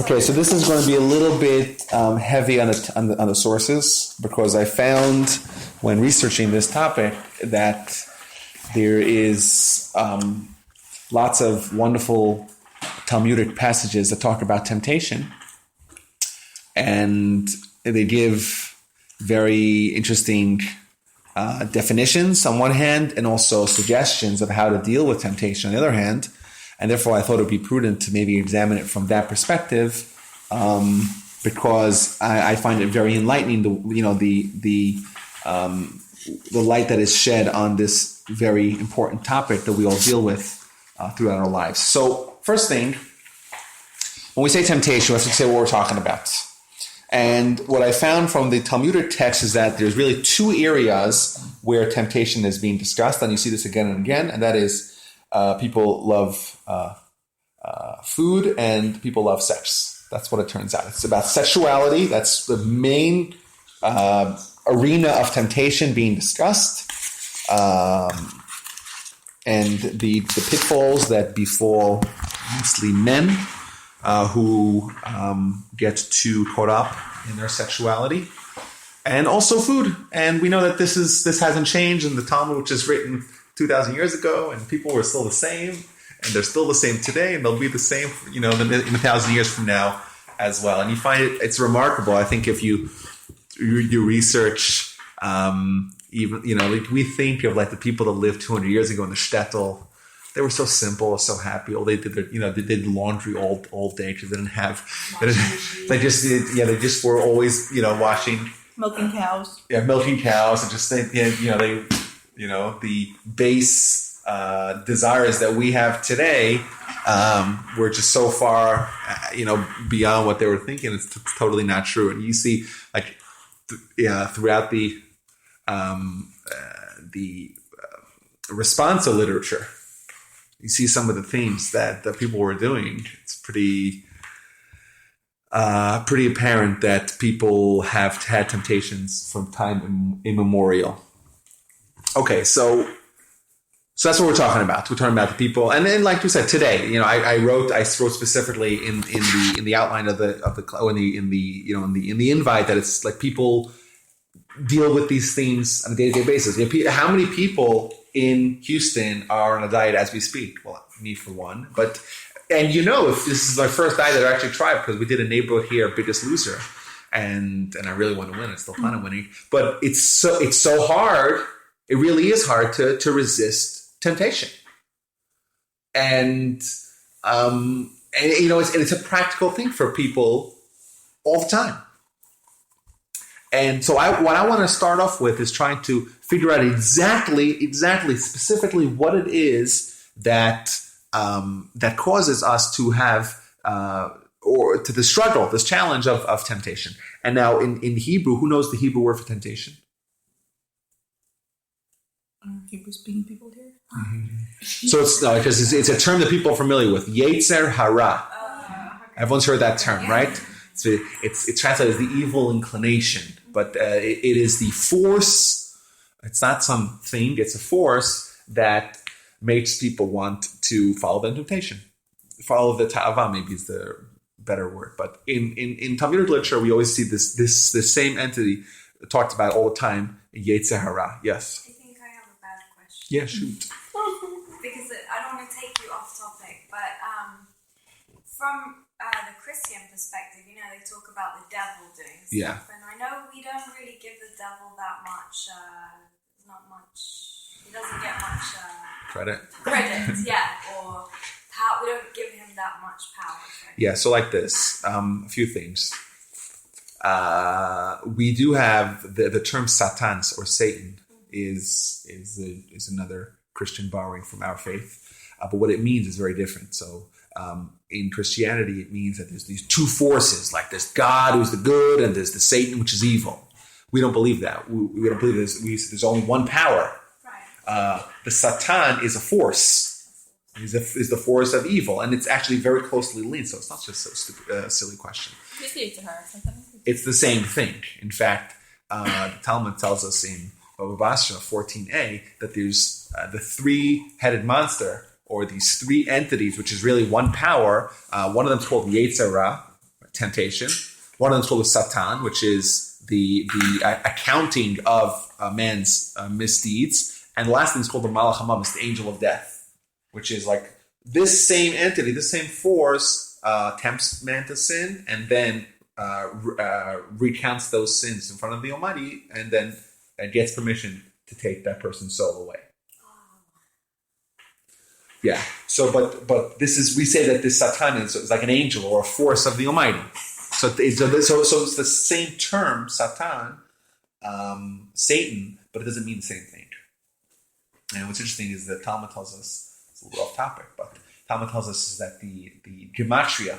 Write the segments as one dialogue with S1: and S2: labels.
S1: Okay, so this is going to be a little bit heavy on the sources, because I found when researching this topic that there is lots of wonderful Talmudic passages that talk about temptation, and they give very interesting definitions on one hand, and also suggestions of how to deal with temptation on the other hand. And therefore, I thought it would be prudent to maybe examine it from that perspective, because I find it very enlightening. The light that is shed on this very important topic that we all deal with throughout our lives. So, first thing, when we say temptation, let's say what we're talking about. And what I found from the Talmudic text is that there's really two areas where temptation is being discussed, and you see this again and again, and that is people love food and people love sex. That's what it turns out. It's about sexuality. That's the main arena of temptation being discussed, and the pitfalls that befall mostly men who get too caught up in their sexuality, and also food. And we know that this hasn't changed in the Talmud, which is written 2,000 years ago, and people were still the same, and they're still the same today, and they'll be the same, in 1,000 years from now as well. And you find it's remarkable. I think if you research, even we think of like the people that lived 200 years ago in the shtetl. They were so simple, so happy. They did they did laundry all day because they didn't have. They just were always washing,
S2: milking cows.
S1: Yeah, milking cows, and just the base desires that we have today were just so far beyond what they were thinking. It's totally not true. And you see throughout the responsa literature, you see some of the themes that the people were doing. It's pretty apparent that people have had temptations from time immemorial. Okay, so that's what we're talking about. We're talking about the people, and then, like you said, today, I wrote specifically in the outline of the in the invite that it's like people deal with these themes on a day-to-day basis. How many people in Houston are on a diet as we speak? Well, me for one, if this is my first diet that I actually tried, because we did a neighborhood here, Biggest Loser, and I really want to win. I still plan on winning, but it's so hard. It really is hard to resist temptation, and it's a practical thing for people all the time. And so what I want to start off with is trying to figure out exactly, specifically what it is that causes us to have or to the struggle, this challenge of temptation. And now in Hebrew, who knows the Hebrew word for temptation?
S2: Hebrew-speaking people here.
S1: Mm-hmm. So because it's a term that people are familiar with. Yetzer hara. Everyone's heard that term, right? So it's translated as the evil inclination, but it is the force. It's not something. It's a force that makes people want to follow the temptation, follow the ta'ava. Maybe is the better word. But in Talmudic literature, we always see this same entity talked about all the time. Yetzer hara. Yes.
S3: I think I have a bad question.
S1: Yeah, shoot.
S3: Because I don't want to take you off topic, but from the Christian perspective, they talk about the devil doing stuff.
S1: Yeah.
S3: And I know we don't really give the devil that much, he doesn't get much
S1: credit,
S3: yeah, or power. We don't give him that much power. Right?
S1: Yeah, so like this, a few things. We do have the term Satans or Satan is another Christian borrowing from our faith, but what it means is very different. So in Christianity, it means that there's these two forces, like there's God who's the good, and there's the Satan which is evil. We don't believe that. We don't believe there's only one power.
S3: Right.
S1: The Satan is a force. Is the force of evil, and it's actually very closely linked. So it's not just a silly question. It's the same thing. In fact, the Talmud tells us in Baba Basra 14a that there's the three-headed monster, or these three entities, which is really one power. One of them is called Yetzer Hara, temptation. One of them is called the Satan, which is the accounting of man's misdeeds. And the last thing is called the Malach HaMavis, the angel of death, which is like this same entity, this same force tempts man to sin and then recounts those sins in front of the Almighty and then gets permission to take that person's soul away. Yeah. So, but this is, we say that this Satan is like an angel or a force of the Almighty. So it's the same term, Satan, Satan, but it doesn't mean the same thing. And what's interesting is that Talmud tells us, it's a little off topic, but Talmud tells us is that the gematria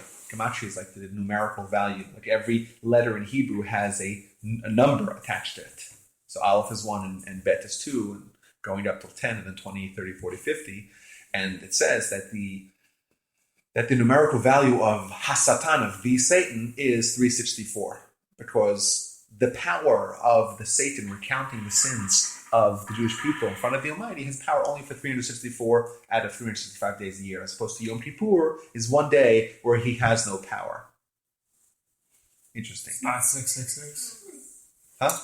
S1: is like the numerical value. Like every letter in Hebrew has a number attached to it. So Aleph is 1 and Bet is 2, and going up till 10, and then 20, 30, 40, 50. And it says that the numerical value of Hasatan, of the Satan, is 364, because the power of the Satan recounting the sins of the Jewish people in front of the Almighty has power only for 364 out of 365 days a year, as opposed to Yom Kippur is one day where he has no power. Interesting.
S4: Not 666?
S1: Huh?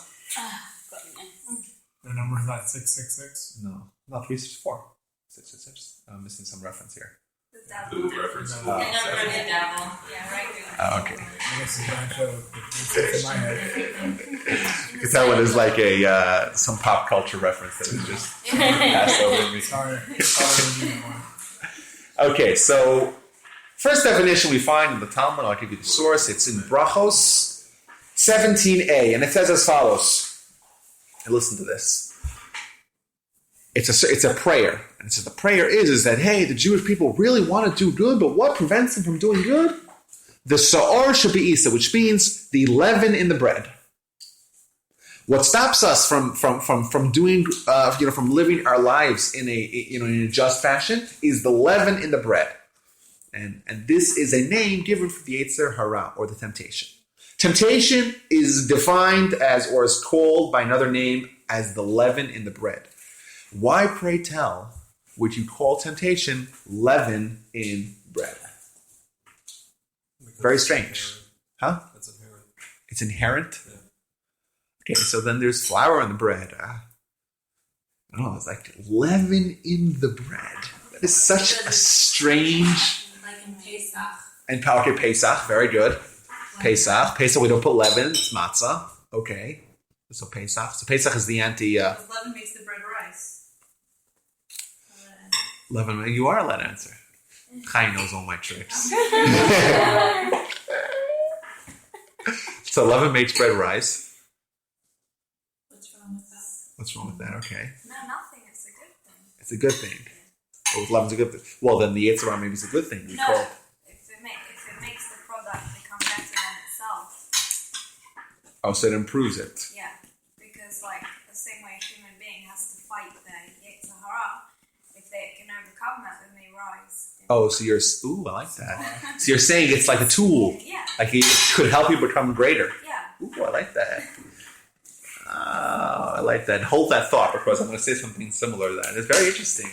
S4: The number is not 666?
S1: No, not 364. 666. I'm missing some reference here.
S3: The devil.
S5: Reference.
S3: The number of the devil. Yeah, right.
S1: Okay.
S4: I guess it's going to show it's in my head.
S1: You can tell it is like a some pop culture reference that was just passed over me.
S4: Sorry.
S1: Okay, so first definition we find in the Talmud, I'll give you the source. It's in Brachos 17a, and it says as follows. And listen to this. It's a prayer. And so the prayer is that, hey, the Jewish people really want to do good, but what prevents them from doing good? The Sa'or Shabi'isa, which means the leaven in the bread. What stops us from doing, from living our lives in a just fashion is the leaven in the bread. And this is a name given for the Yetzer Hara, or the temptation. Temptation is defined as, or is called by another name as the leaven in the bread. Why, pray tell, would you call temptation leaven in bread? Very strange. Huh?
S5: That's inherent.
S1: It's inherent?
S5: Yeah.
S1: Okay, so then there's flour in the bread. It's like leaven in the bread. That is such a strange...
S3: Like in Pesach.
S1: And okay, Pesach, very good. Pesach, we don't put leaven, it's matzah. Okay, so Pesach is the anti...
S2: Because leaven makes the bread rice.
S1: Leaven, you are allowed to answer. Chai knows all my tricks. So leaven makes bread rice.
S2: What's wrong with that?
S1: What's wrong with that? Okay.
S3: No, nothing. It's a good thing.
S1: It's a good thing. Oh, leaven's a good thing. Well, then the Yetzer Hara maybe is a good thing.
S3: If it makes the product become better than itself.
S1: Oh, so it improves it.
S3: Yeah, because like the same way a human being has to fight the Yetzer Hara, if they can overcome that, then they rise.
S1: Oh, so I like that. So you're saying it's like a tool.
S3: Yeah.
S1: Like it could help you become greater.
S3: Yeah.
S1: Ooh, I like that. I like that. Hold that thought, because I'm going to say something similar to that. It's very interesting.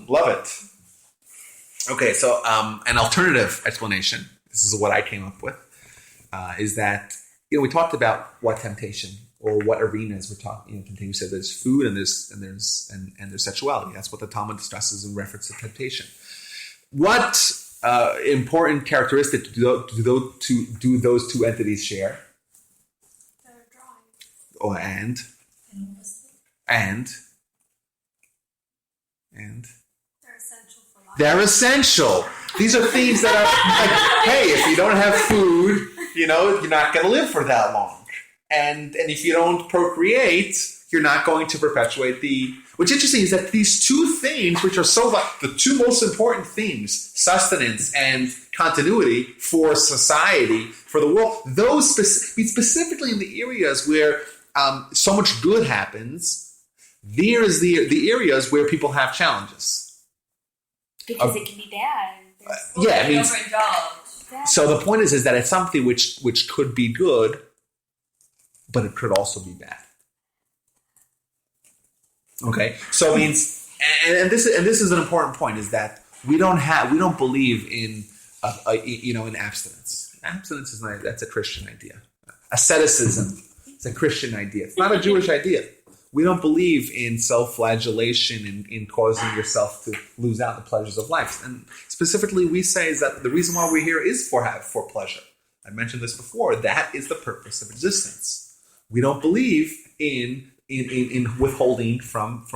S1: Love it. Okay, so an alternative explanation, this is what I came up with, is that, we talked about what temptation, or what arenas we're talking. Temptation. We said there's food and there's sexuality. That's what the Talmud discusses in reference to temptation. What important characteristic do those two entities share?
S3: They're dry.
S1: Oh, and
S3: They're essential for life.
S1: they're essential. These are things that are like, hey, if you don't have food, you're not going to live for that long. And if you don't procreate, you're not going to perpetuate the... What's interesting is that these two things, which are so like the two most important things, sustenance and continuity for society, for the world, those specifically in the areas where so much good happens, there's the areas where people have challenges.
S3: Because it can be bad.
S1: Yeah, it means...
S2: Overindulged.
S1: So the point is that it's something which could be good, but it could also be bad. Okay, so it means, and this is an important point, is that we don't believe in in abstinence. Abstinence is not, that's a Christian idea. Asceticism is a Christian idea. It's not a Jewish idea. We don't believe in self-flagellation and in causing yourself to lose out the pleasures of life. And specifically, we say is that the reason why we're here is for pleasure. I mentioned this before. That is the purpose of existence. We don't believe in withholding from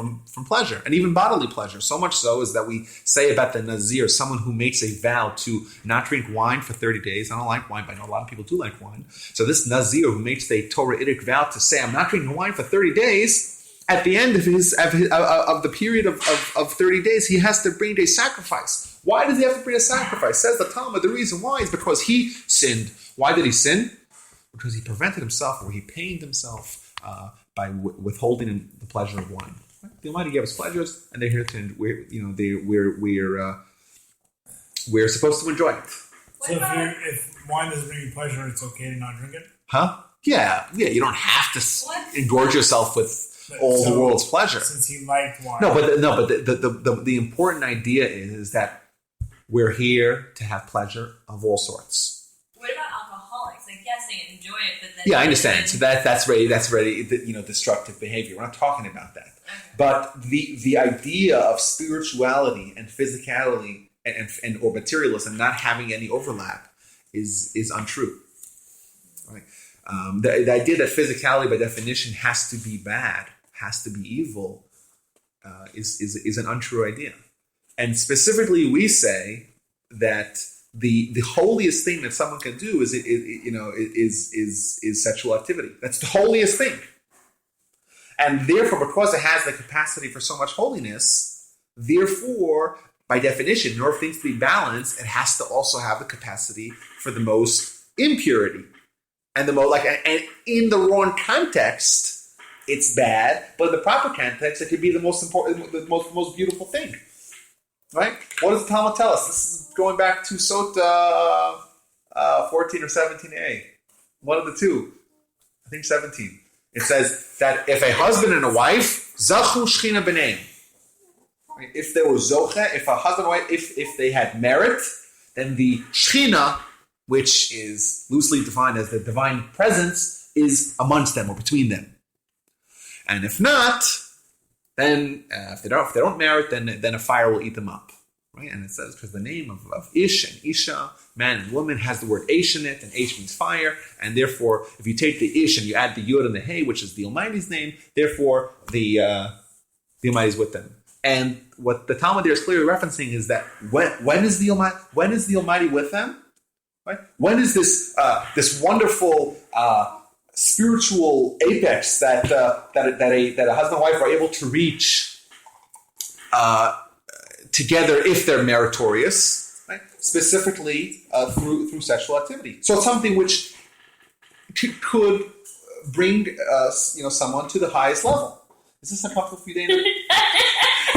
S1: pleasure, and even bodily pleasure. So much so is that we say about the Nazir, someone who makes a vow to not drink wine for 30 days. I don't like wine, but I know a lot of people do like wine. So this Nazir who makes the Torah-itic vow to say, I'm not drinking wine for 30 days, at the end of the period of 30 days, he has to bring a sacrifice. Why does he have to bring a sacrifice? Says the Talmud, the reason why is because he sinned. Why did he sin? Because he prevented himself, or he pained himself by withholding the pleasure of wine. Right? The Almighty gave us pleasures, and they're here to we're supposed to enjoy it.
S4: So if wine doesn't bring you pleasure, it's okay to not drink it?
S1: Huh? Yeah. You don't have to engorge yourself with all the world's pleasure.
S4: Since he liked wine.
S1: But the important idea is that we're here to have pleasure of all sorts.
S2: What about alcoholics? Like, yes, they enjoy it, but then
S1: I understand. So that's really destructive behavior. We're not talking about that.
S2: Okay.
S1: But the idea of spirituality and physicality and or materialism not having any overlap is untrue. Right? The idea that physicality by definition has to be bad, has to be evil, is an untrue idea. And specifically, we say that the holiest thing that someone can do is sexual activity. That's the holiest thing. And therefore, because it has the capacity for so much holiness, therefore, by definition, in order for things to be balanced, it has to also have the capacity for the most impurity. And and in the wrong context, it's bad. But in the proper context, it could be the most important, the most beautiful thing. Right? What does the Talmud tell us? This is going back to Sota 14 or 17a. One of the two. I think 17. It says that if a husband and a wife, zachu shchina b'neim. If they were zoche, if a husband and wife, if they had merit, then the shchina, which is loosely defined as the divine presence, is amongst them or between them. And if not, then if they don't merit, then a fire will eat them up, right? And it says because the name of Ish and Isha, man and woman, has the word Ish in it, and Ish means fire, and therefore, if you take the Ish and you add the Yud and the Hey, which is the Almighty's name, therefore the Almighty is with them. And what the Talmud there is clearly referencing is that when is the Almighty with them? Right? When is this wonderful spiritual apex that a husband and wife are able to reach together if they're meritorious, right? Specifically through sexual activity. So it's something which could bring someone to the highest level. Is this a couple for you, Dana?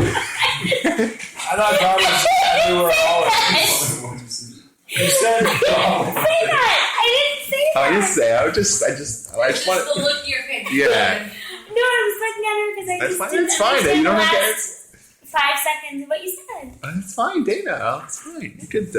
S4: I thought God was everywhere all at once. You said
S3: Say that. I didn't say that.
S1: I didn't say. I just wanted.
S2: the look in your face.
S1: Yeah.
S3: No, I was looking at her because I
S1: That's
S3: just
S1: fine.
S3: didn't
S1: It's fine.
S3: understand
S1: You don't
S3: the
S1: have to.
S3: last 5 seconds of what you said.
S1: It's fine, Dana. It's fine. You could.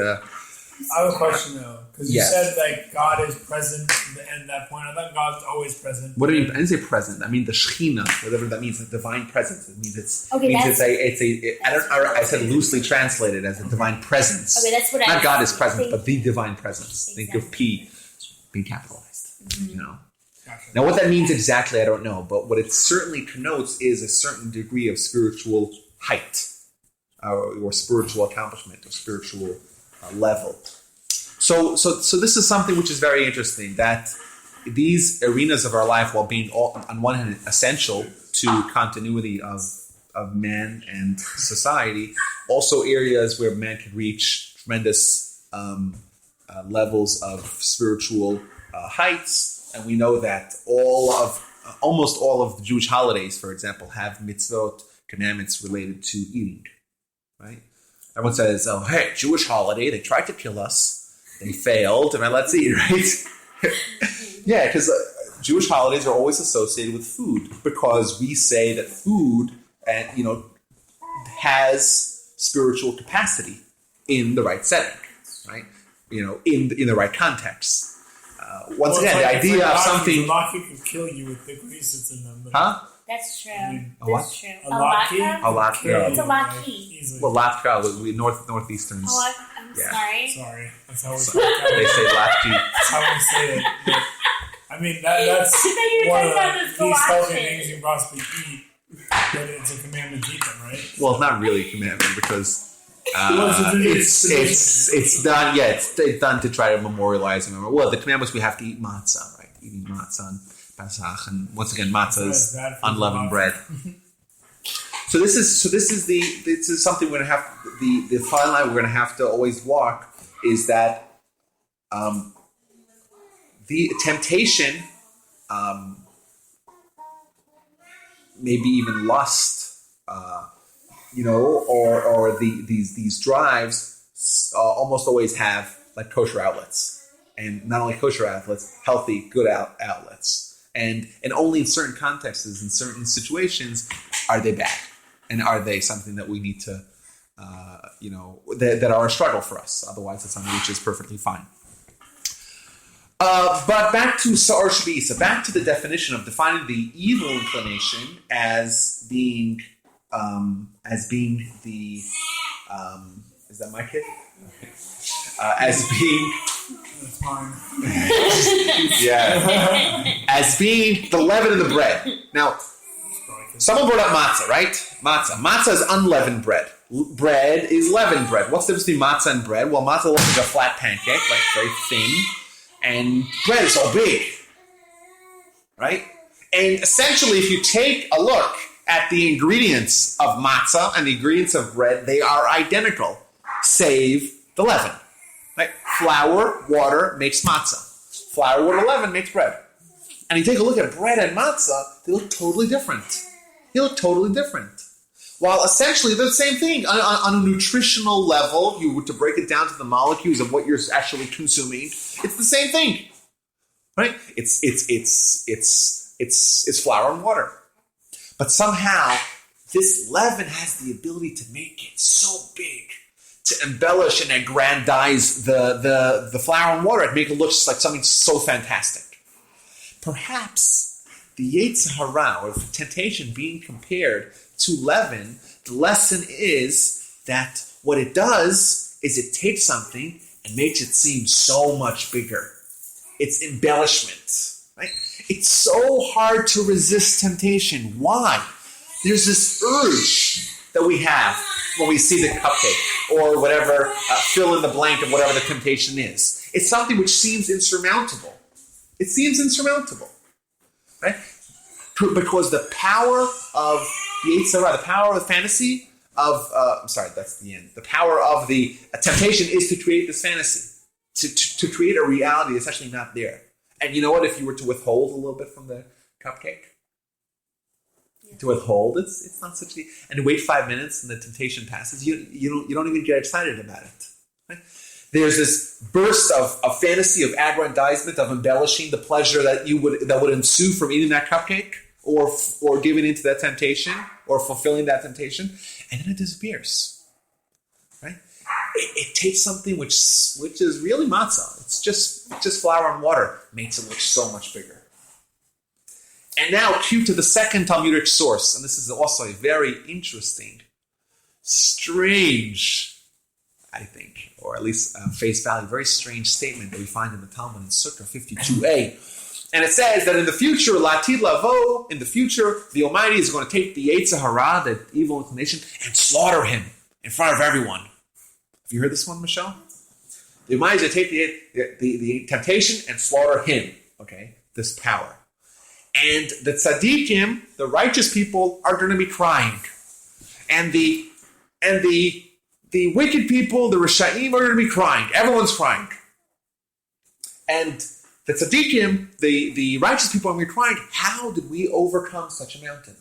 S4: I have a question though, because you
S1: Yes.
S4: said like God is present at that point. I thought God's always present.
S1: What do you mean? I didn't say present. I mean the Shechina, whatever that means, the divine presence. It means it's.
S3: Okay,
S1: means
S3: that's-
S1: I said loosely translated as a divine presence.
S3: Okay, that's what I
S1: Not
S3: was
S1: God is present,
S3: thinking.
S1: but the divine presence. Think of P being capitalized.
S3: Mm-hmm.
S4: Gotcha.
S1: Now, what that means exactly, I don't know. But what it certainly connotes is a certain degree of spiritual height, or spiritual accomplishment, or spiritual level. So this is something which is very interesting, that these arenas of our life, while being on one hand essential to continuity of man and society, also areas where man can reach tremendous levels of spiritual heights. And we know that almost all of the Jewish holidays, for example, have mitzvot, commandments related to eating, right? Everyone says, oh, hey, Jewish holiday, they tried to kill us. They failed, and let's eat, right? Yeah, because Jewish holidays are always associated with food, because we say that food, has spiritual capacity in the right setting, right? in the right context. Once again, the idea of something.
S4: A laki could kill you with the grease that's in them.
S1: Huh?
S2: That's true.
S1: A what?
S2: That's true.
S4: A laki?
S1: A latka.
S2: It's a laki.
S4: Easily.
S1: Well, latka, northeasterns.
S2: Oh, I'm
S1: Yeah.
S2: sorry.
S4: Sorry. That's how we
S1: They say latki.
S4: That's how we say it. But, I mean, that's
S2: I thought you were
S4: one of
S2: talking about
S4: the
S2: the
S4: least healthy
S2: galoshes.
S4: things you can possibly eat. But it's a commandment to eat them, right?
S1: Well, it's not really a commandment because
S4: It's
S1: it's done. Yeah, it's done to try to memorialize and remember. Well, the commandment was we have to eat matzah, right? Eating matzah on Pesach, and once again, matzah is unleavened bread. So this is something we're going to have. The fine line we're going to have to always walk is that the temptation, maybe even lust, or these drives almost always have like kosher outlets, and not only kosher outlets, healthy, good outlets, and only in certain contexts, in certain situations, are they bad, and are they something that we need to, that are a struggle for us. Otherwise, it's something which is perfectly fine. But back to Sa'or Shvisa, back to the definition of defining the evil inclination as being the is that my kid? As being
S4: That's fine.
S1: yeah, as being the leaven in the bread. Now, someone brought up matzah, right? Matzah is unleavened bread. Bread is leavened bread. What's the difference between matzah and bread? Well, matzah looks like a flat pancake, like very thin, and bread is all big, right? And essentially, if you take a look at the ingredients of matzah and the ingredients of bread, they are identical, save the leaven. Right? Flour, water makes matzah. Flour, water, leaven makes bread. And you take a look at bread and matzah, they look totally different. While essentially they're the same thing. On a nutritional level, if you were to break it down to the molecules of what you're actually consuming, it's the same thing. Right? It's flour and water. But somehow, this leaven has the ability to make it so big, to embellish and aggrandize the flour and water, and make it look just like something so fantastic. Perhaps the Yetzer Hara, or the temptation being compared to leaven, the lesson is that what it does is it takes something and makes it seem so much bigger. It's embellishment, right? It's so hard to resist temptation. Why? There's this urge that we have when we see the cupcake or whatever, fill in the blank of whatever the temptation is. It's something which seems insurmountable. It seems insurmountable, right? Because the power of the Yetzer Hara, the power of the fantasy of, that's the end. The power of the temptation is to create this fantasy, to create a reality that's actually not there. And you know what? If you were to withhold a little bit from the cupcake, to withhold, it's not such a... And wait 5 minutes and the temptation passes, you don't even get excited about it. Right? There's this burst of fantasy, of aggrandizement, of embellishing the pleasure that would ensue from eating that cupcake, or giving into that temptation, or fulfilling that temptation, and then it disappears. Right? It takes something which is really matzah. It's just flour and water, makes it look so much bigger. And now, cue to the second Talmudic source, and this is also a very interesting, strange, I think, or at least face value, very strange statement that we find in the Talmud in Sukkah 52a. And it says that in the future, Latid Lavo, in the future, the Almighty is going to take the Yetzer Hara, the evil inclination, and slaughter him in front of everyone. Have you heard this one, Michelle? The Almighty is going to take the temptation and slaughter him. Okay, this power. And the tzaddikim, the righteous people, are going to be crying. And the wicked people, the Rishaim, are going to be crying. Everyone's crying. And the tzaddikim, the righteous people, are going to be crying. How did we overcome such a mountain?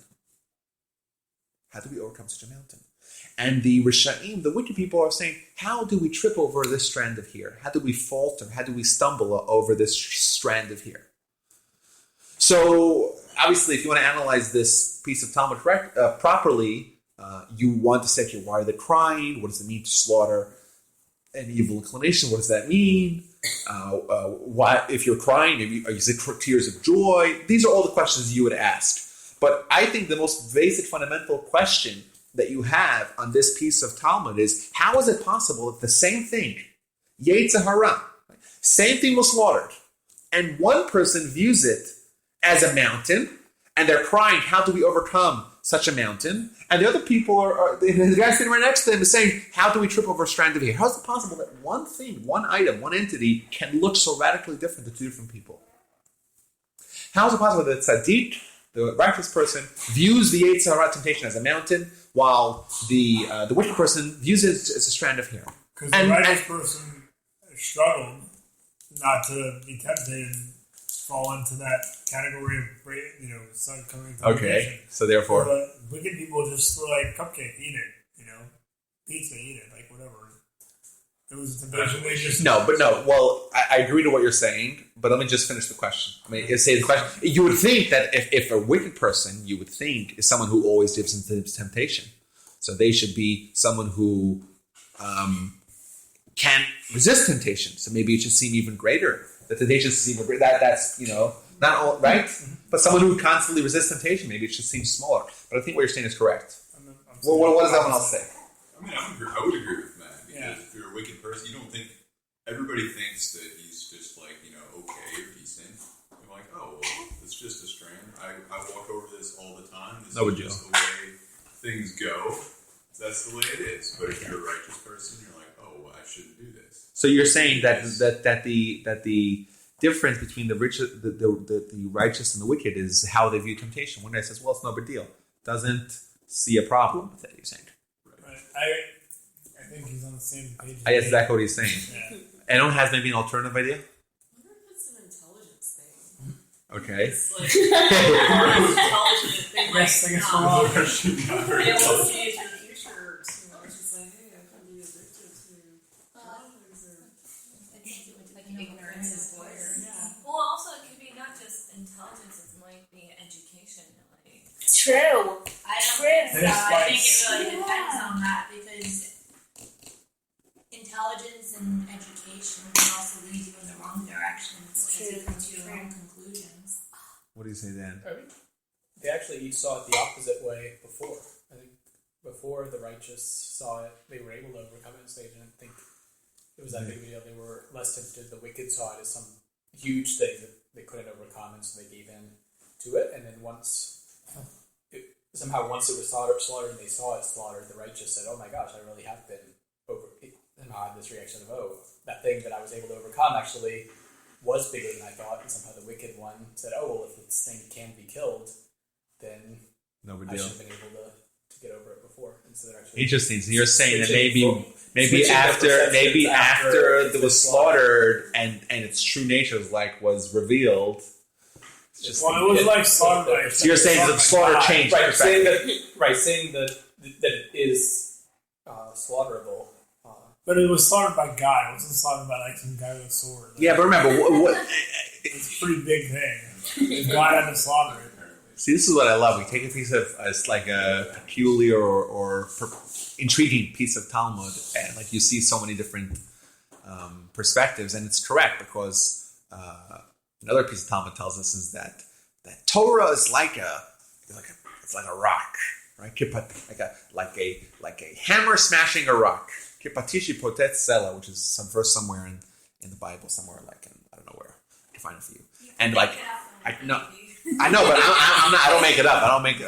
S1: And the Rishaim, the wicked people, are saying, how do we trip over this strand of hair? How do we falter? How do we stumble over this strand of hair? So, obviously, if you want to analyze this piece of Talmud properly, you want to say, okay, why are they crying? What does it mean to slaughter? an evil inclination. What does that mean? Why, if you're crying, is it tears of joy? These are all the questions you would ask. But I think the most basic fundamental question that you have on this piece of Talmud is, how is it possible that the same thing, Yetzer Hara, same thing was slaughtered, and one person views it as a mountain, and they're crying, how do we overcome such a mountain? And the other people the guy sitting right next to them is saying, how do we trip over a strand of hair? How is it possible that one thing, one item, one entity can look so radically different to two different people? How is it possible that Tzaddik, the righteous person, views the Yetzer Hara temptation as a mountain, while the wicked person views it as a strand of hair?
S5: Because the righteous person struggled not to be tempted and fall into that category of, sun coming from
S1: Okay, so therefore...
S5: wicked people just were like, cupcake, eat it, pizza, eat it, like whatever. It was a temptation. They just...
S1: No, well, I agree to what you're saying, but let me just finish the question. Say the question. You would think that if a wicked person, you would think, is someone who always gives into temptation. So they should be someone who can't resist temptation. So maybe it should seem even greater. The temptation should seem even greater. That's, not all, right? But someone who constantly resists temptation, maybe it should seem smaller. But I think what you're saying is correct. Well, what does that one else say?
S6: I mean, I would agree with Matt, because if you're a wicked person, you don't think, everybody thinks that he's just like, okay or decent. You're like, oh, well, it's just a strand. I walk over this all the time. This is just the way things go. That's the way it is. But if you're a righteous person, you're like, oh, well, I shouldn't do this.
S1: So you're saying that the difference between the righteous and the wicked is how they view temptation. One guy says, well, it's no big deal. Doesn't see a problem with it, you're saying.
S5: Right. I think he's on the same page.
S1: I guess that's what he's saying.
S5: Yeah.
S1: Anyone has maybe an alternative idea?
S7: I wonder if it's an intelligence thing.
S1: Okay.
S7: It's like, intelligent thing, like,
S5: Yes, I guess we're
S6: Christian, not very
S7: it will
S6: intelligent.
S7: change your future. It's just like, hey, I could be addicted to drugs or...
S2: Like ignorance is bliss.
S7: Yeah.
S2: Well, also it could be not just intelligence; it might be education. Like
S3: True.
S2: I don't
S3: True.
S2: think so.
S5: There's
S2: I think it
S5: like-
S2: really depends on that because intelligence and education can also lead you in the wrong directions because you come to your own conclusions.
S1: What do you say then?
S4: I mean, they actually each saw it the opposite way before. I think before the righteous saw it, they were able to overcome it. So they didn't think it was that big of a deal. They were less tempted. The wicked saw it as some huge thing that they couldn't overcome, and so they gave in to it. And then once it was slaughtered, and they saw it slaughtered, the righteous said, "Oh my gosh, I really have been over." And I had this reaction of, "Oh, that thing that I was able to overcome actually was bigger than I thought." And somehow the wicked one said, "Oh well, if this thing can be killed, then
S1: No big
S4: I
S1: deal.
S4: should have been able to get over it before." And so they're actually
S1: Interesting. So you're saying that
S4: switching
S1: maybe
S4: their
S1: maybe
S4: perceptions
S1: after
S4: after
S1: it was slaughtered and its true nature was revealed. It's just
S5: Well, it was like slaughtered.
S1: so you're saying the slaughter changed
S4: right,
S1: perspective.
S4: saying that it is slaughterable.
S5: But it was slaughtered by God. It wasn't slaughtered by like some guy with a sword.
S1: Yeah, but remember what
S5: It's a pretty big thing. God had to slaughter it.
S1: see, this is what I love. We take a piece of it's like a peculiar or intriguing piece of Talmud, and like you see so many different perspectives, and it's correct because another piece of Talmud tells us is that Torah is like a rock, right? Like a hammer smashing a rock. Kipatishi potet sela, which is some verse somewhere in the Bible, somewhere like in, I don't know where. I can find it for you. And like I know, but I'm not. I don't make it up. I don't make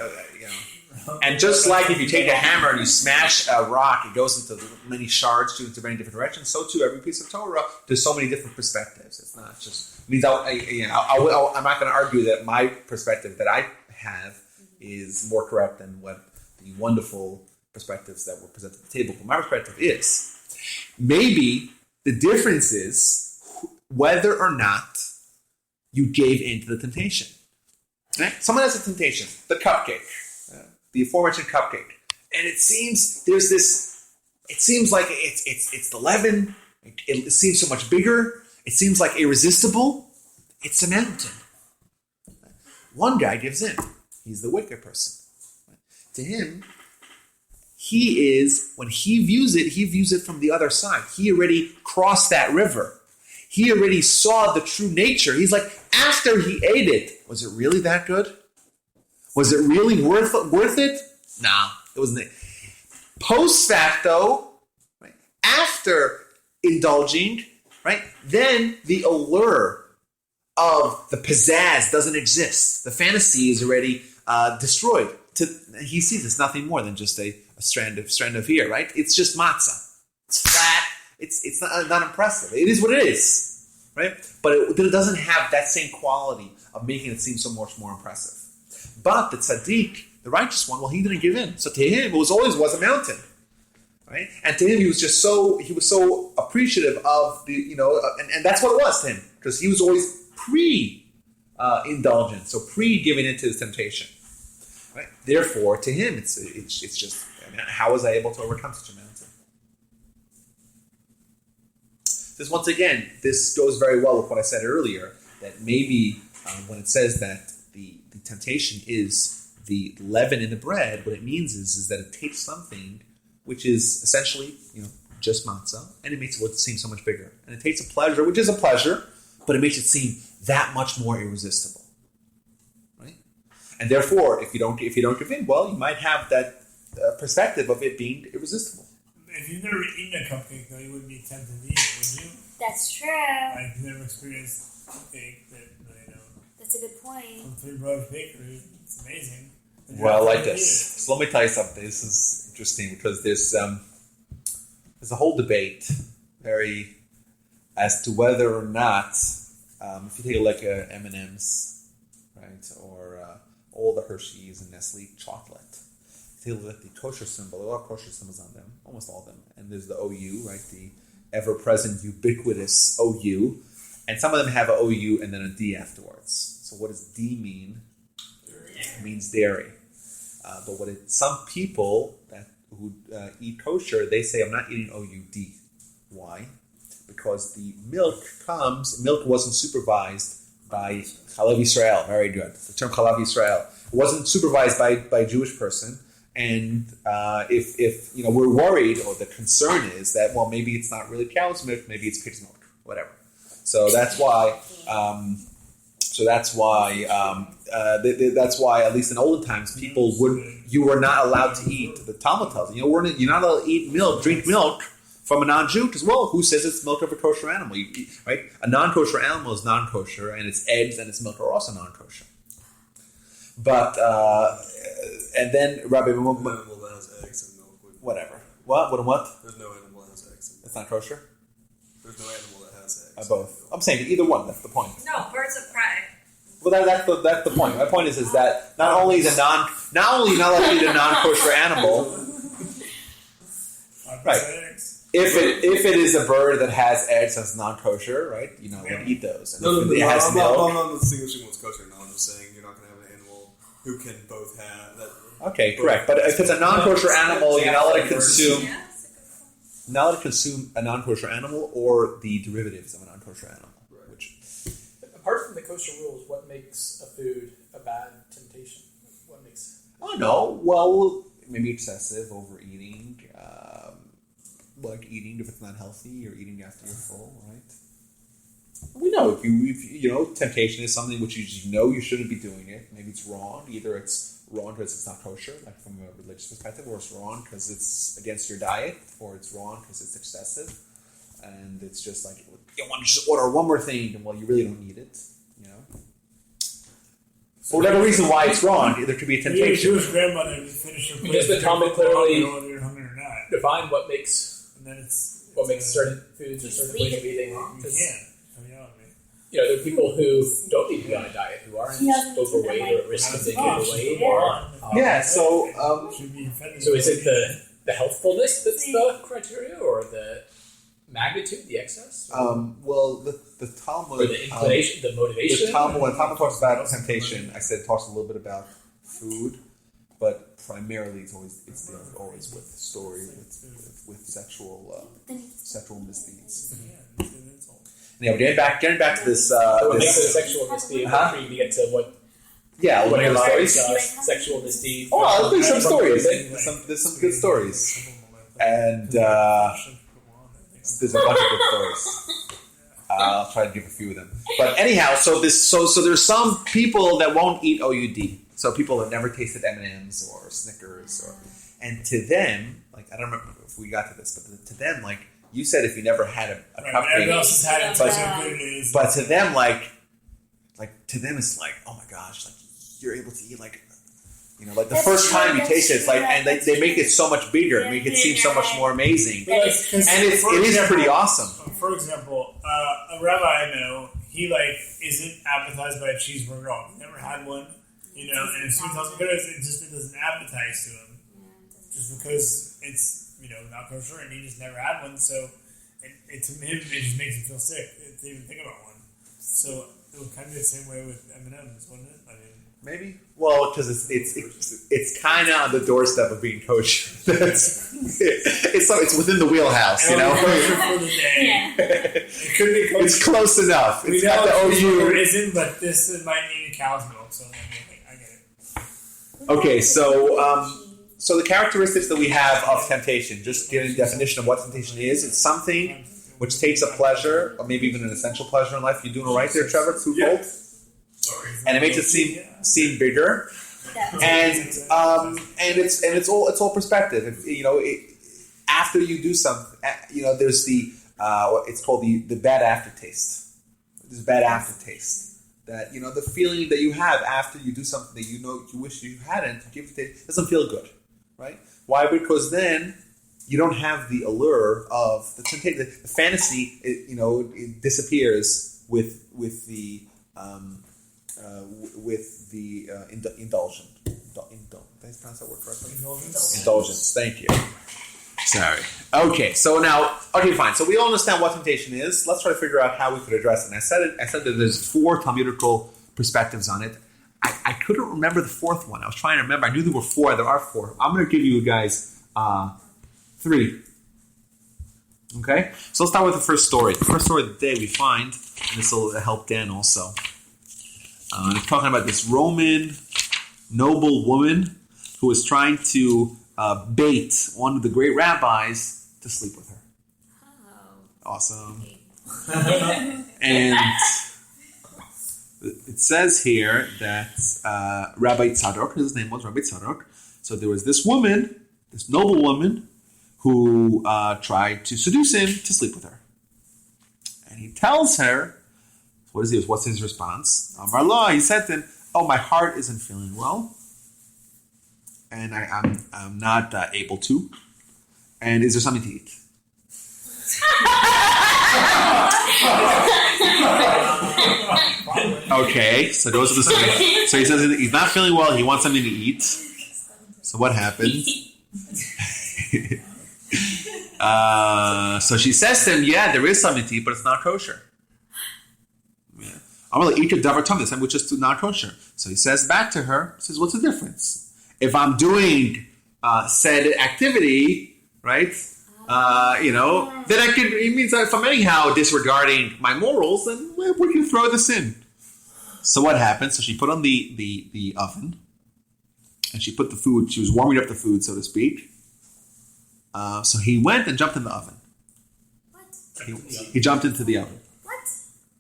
S1: And just like if you take a hammer and you smash a rock, it goes into many shards, into many different directions. So too, every piece of Torah, there's so many different perspectives. It's not just. It means I'm not going to argue that my perspective that I have is more correct than what the wonderful perspectives that were presented at the table. But my perspective is maybe the difference is whether or not you gave in to the temptation. Right? Someone has a temptation, the cupcake. The aforementioned cupcake, and it seems there's this. It seems like it's the leaven. It seems so much bigger. It seems like irresistible. It's a mountain. One guy gives in. He's the wicked person. To him, when he views it from the other side. He already crossed that river. He already saw the true nature. He's like, after he ate it, was it really that good? Was it really worth it? Nah, it wasn't. Post facto, right, after indulging, right, then the allure of the pizzazz doesn't exist. The fantasy is already destroyed. He sees it's nothing more than just a strand of hair, right? It's just matzah. It's flat. It's not impressive. It is what it is, right? But it doesn't have that same quality of making it seem so much more impressive. But the tzaddik, the righteous one, well, he didn't give in. So to him, it was a mountain, right? And to him, he was so appreciative of the, and that's what it was to him, because he was always pre-indulgent, so pre-giving into his temptation, right? Therefore, to him, it's just, how was I able to overcome such a mountain? Once again, this goes very well with what I said earlier, that maybe when it says that the temptation is the leaven in the bread, what it means is that it takes something which is essentially, just matzah, and it makes it seem so much bigger. And it takes a pleasure, which is a pleasure, but it makes it seem that much more irresistible, right? And therefore, if you don't give in, well, you might have that perspective of it being irresistible.
S5: If you've never eaten a cupcake, though, you wouldn't be tempted to eat it, would you?
S3: That's true.
S5: Like, you've never experienced cupcake that,
S3: That's a good point.
S5: from Three Brothers Bakery. It's amazing.
S1: Well, like this. So let me tell you something. This is interesting because there's a whole debate as to whether or not, if you take a look at M&M's, right, or all the Hershey's and Nestle chocolate, take a look at the kosher symbol. There are kosher symbols on them, almost all of them. And there's the OU, right, the ever-present, ubiquitous OU. And some of them have an OU and then a D afterwards. So what does D mean? It means dairy. But some people who eat kosher, they say, I'm not eating OUD. Why? Because the milk wasn't supervised by Chalav Yisrael. Very good. The term Chalav Yisrael. It wasn't supervised by a Jewish person. And if we're worried, or the concern is that, well, maybe it's not really cow's milk, maybe it's pig's milk, whatever. So that's why. That's why, at least in olden times, you were not allowed to eat. The Talmud tells you, you're not allowed to eat milk, drink milk from a non-Jew, because, well, who says it's milk of a kosher animal? Right? A non-kosher animal is non-kosher, and its eggs and its milk are also non-kosher. But and then Rabbi
S8: Wolbe, animal that has eggs and milk.
S1: Whatever. What?
S8: There's no animal that has eggs.
S1: It's not kosher.
S8: There's no animal that has eggs.
S1: Both. I'm saying either one. That's the point.
S3: No, birds of prey.
S1: Well, that's the point. My point is that not only you're not allowed to eat a non-kosher animal, right? If it is a bird that has eggs that's non-kosher, right? You're not allowed to eat those. And
S8: I'm not distinguishing what's kosher. No, I'm just saying you're not going to have an animal who can both have that.
S1: Okay, correct. But if it's a non-kosher animal, you're not allowed to consume. Not allowed to consume a non-kosher animal or the derivatives of a non-kosher animal.
S4: Right. Apart from the kosher rules, what makes a food a bad temptation? What makes?
S1: Oh no. Well, maybe excessive overeating, like eating if it's not healthy, or eating after you're full, right? We know if temptation is something which you shouldn't be doing it. Maybe it's wrong. Either it's wrong because it's not kosher, like from a religious perspective, or it's wrong because it's against your diet, or it's wrong because it's excessive, and it's just like you want to just order one more thing, and well, you really don't need it, For whatever reason why it's wrong, there could be a temptation.
S5: Your Jewish grandmother finished her plate.
S4: Because the Talmud clearly
S5: whether you're hungry or not.
S4: define what makes certain foods or certain ways of eating.
S5: You can't.
S4: There are people who don't need to be on a diet, who aren't overweight or at risk of being overweight. So is it the healthfulness that's the criteria, or the magnitude, the excess?
S1: Well, the Talmud,
S4: or the inclination, the motivation.
S1: When the Talmud talks about temptation, I said it talks a little bit about food, but primarily it's always with story, with sexual misdeeds.
S5: Mm-hmm.
S1: Anyway, getting back to this.
S4: What makes it a sexual misdeed? To get to what
S1: Yeah, what
S4: Whatever
S1: stories?
S4: sexual misdeeds.
S1: Oh, there's some stories.
S5: Like,
S1: There's some good stories. And there's a bunch of good stories. I'll try to give a few of them. But anyhow, so there's some people that won't eat OUD. So people that never tasted M&Ms or Snickers, and to them, like I don't remember if we got to this, but to them, like you said, if you never had a cupcake,
S5: everyone else has had it, so how good it is.
S1: but to them, like to them, it's like, oh my gosh, like you're able to eat like. Like the first time you taste it, it's like, and they make it so much bigger, make it seem so much more amazing, and it is pretty awesome.
S5: For example, a rabbi I know, he isn't appetized by a cheeseburger at all. He never had one, and if someone tells him it doesn't appetize to him, just because it's not kosher, and he just never had one. So it to him, it just makes him feel sick to even think about one. So it would kind of be the same way with M&Ms, wouldn't it? I mean.
S1: Maybe. Well, because it's kind of on the doorstep of being kosher. It's within the wheelhouse,
S5: Kosher for the day. It could be kosher.
S1: It's close enough. It's got the OU.
S5: It isn't, but this might need a cow's milk, so I get it.
S1: Okay, so the characteristics that we have of temptation, just getting a definition of what temptation is, it's something which takes a pleasure, or maybe even an essential pleasure in life. You doing all right there, Trevor? Twofold?
S6: Yeah. Sorry.
S1: And it makes it seem bigger, and it's all perspective. After you do something, there's it's called the bad aftertaste. There's bad aftertaste that the feeling that you have after you do something that you wish you hadn't. It doesn't feel good, right? Why? Because then you don't have the allure of the temptation. The fantasy, it disappears with the. Indulgent. Did I pronounce that word correctly? Indulgence. Thank you. Sorry. Okay, fine. So we all understand what temptation is. Let's try to figure out how we could address it. And I said that there's 4 Talmudical perspectives on it. I couldn't remember the 4th one. I was trying to remember. I knew there were 4. There are 4. I'm going to give you guys 3. Okay? So let's start with the first story. The first story of the day we find, and this will help Dan also. It's talking about this Roman noble woman who was trying to bait one of the great rabbis to sleep with her.
S2: Oh.
S1: Awesome. And it says here that Rabbi Tzadok, his name was Rabbi Tzadok, so there was this woman, this noble woman, who tried to seduce him to sleep with her. And he tells her, what's his response? Amar lo, he said to him, oh, my heart isn't feeling well, and I'm not able to. And is there something to eat? Okay, so those are the stories. So he says he's not feeling well, he wants something to eat. So what happens? So she says to him, yeah, there is something to eat, but it's not kosher. I'm going to eat your davar tum, which is not kosher. So he says back to her, what's the difference? If I'm doing said activity, right, then I can, it means that if I'm anyhow disregarding my morals, then we can throw this in. So what happened? So she put on the oven, and she put the food, she was warming up the food, so to speak. So he went and jumped in the oven.
S2: What?
S1: He jumped into the oven.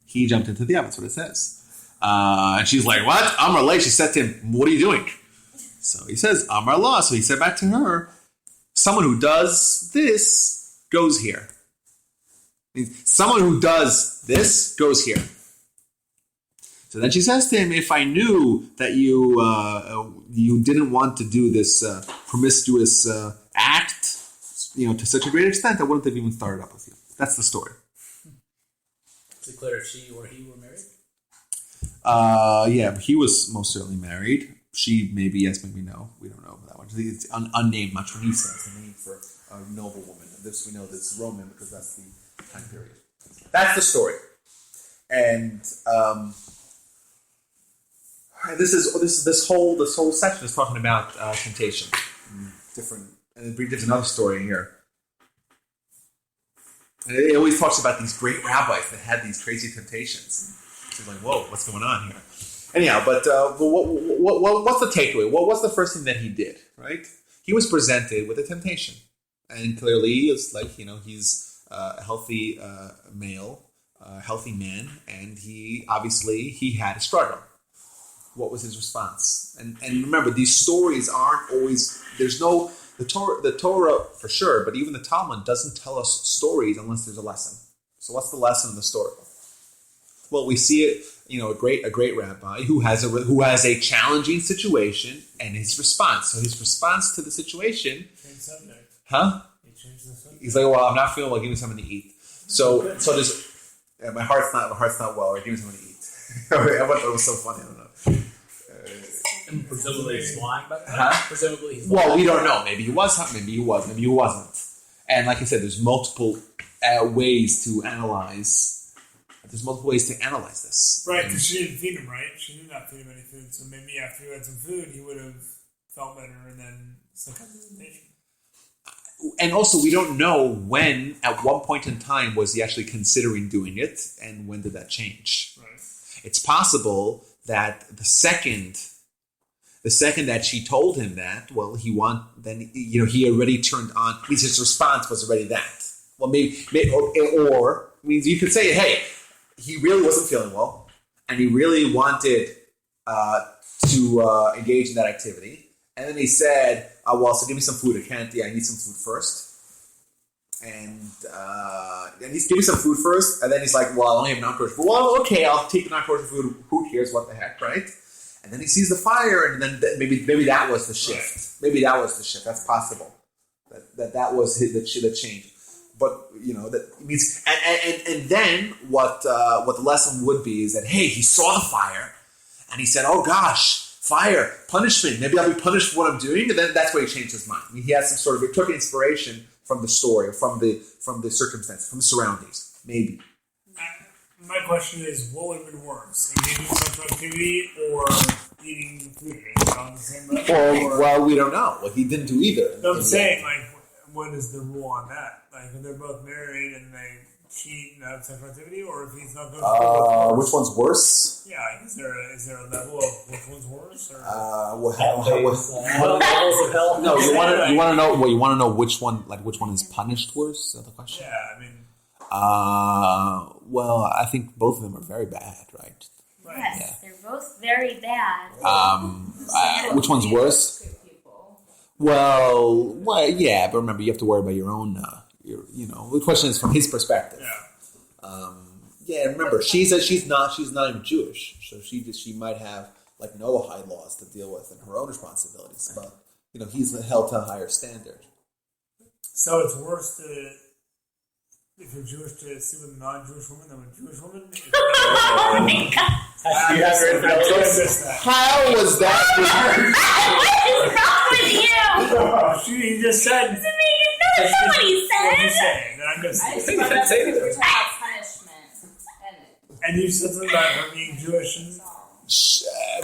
S1: He jumped into the oven, that's what it says. And she's like, what? Amar leh. She said to him, what are you doing? So he says, Amar la. So he said back to her, someone who does this goes here. Someone who does this goes here. So then she says to him, if I knew that you didn't want to do this promiscuous act, to such a great extent, I wouldn't have even started up with you. That's the story.
S4: Is it clear if she or he were married?
S1: Yeah, he was most certainly married. She maybe yes, maybe no. We don't know that one. It's unnamed matronisa. It's a name for a noble woman. This we know this is Roman because that's the time period. That's the story. And this whole section is talking about temptation. Different, and it brings another story here. And it always talks about these great rabbis that had these crazy temptations. She's like, whoa, what's going on here? Anyhow, but what's the takeaway? What's the first thing that he did? Right? He was presented with a temptation, and clearly it's like he's a healthy male, a healthy man, and he had a struggle. What was his response? And remember, these stories aren't always. There's no the Torah for sure, but even the Talmud doesn't tell us stories unless there's a lesson. So what's the lesson in the story? Well, we see it. A great rabbi who has a challenging situation and his response. So his response to the situation,
S5: Change subject.
S1: Huh?
S5: He changed the subject.
S1: He's like, well, I'm not feeling well. Give me something to eat. So there's my heart's not well. Or give me something to eat. I thought that was so funny. I don't know.
S4: And presumably he's lying about that.
S1: Huh?
S4: Presumably he's lying.
S1: Well, we don't know. Maybe he was. Maybe he was. Maybe he wasn't. And like I said, there's multiple ways to analyze. There's multiple ways to analyze this.
S5: Right, because she didn't feed him, right? She did not feed him any food. So maybe after he had some food, he would have felt better and then succumbed to temptation.
S1: And also, we don't know when, at what point in time, was he actually considering doing it, and when did that change?
S5: Right.
S1: It's possible that the second that she told him that, well, he already turned on. At least his response was already that. Well, maybe or means you could say, hey, he really wasn't feeling well, and he really wanted to engage in that activity. And then he said, so give me some food. I need some food first. And he's give me some food first. And then he's like, well, I only have non-kosher food. Well, okay, I'll take the non-kosher food. Who cares? What the heck, right? And then he sees the fire, and then maybe that was the shift. Maybe that was the shift. That's possible. That was the change. But that means, and then what the lesson would be is that, hey, he saw the fire, and he said, oh gosh, fire, punishment. Maybe I'll be punished for what I'm doing, and then that's where he changed his mind. I mean, he had some sort of, he took inspiration from the story, or from the circumstances, from the surroundings, maybe.
S5: My question is, what would have been worse, engaging in sexual activity or eating food? Is it on the same level?
S1: Well, we don't know. Well, he didn't do either.
S5: No, I'm saying, what is the rule on that? If they're both married and they cheat and have sexual activity, or if he's not going
S1: which one's worse?
S5: Yeah, is there a level of which one's worse? Or?
S1: No, you want to know. Well, you want to know which one is punished worse? Is that the question?
S5: Yeah, I mean.
S1: Well, I think both of them are very bad, right?
S2: Yes, they're both very bad.
S1: Which one's worse? Well, yeah, but remember, you have to worry about your own. The question is from his perspective.
S5: Yeah.
S1: Remember, she's not even Jewish, so she might have like Noahide laws to deal with and her own responsibilities, but he's held to a higher standard.
S5: So it's worse if you're Jewish to sleep with a non-Jewish woman than with a Jewish woman.
S2: Oh my God!
S1: How was that?
S2: What is wrong with you?
S5: He just said.
S2: That's not what he said.
S5: What he's saying. Then I'm going to say. And you said something about her being Jewish.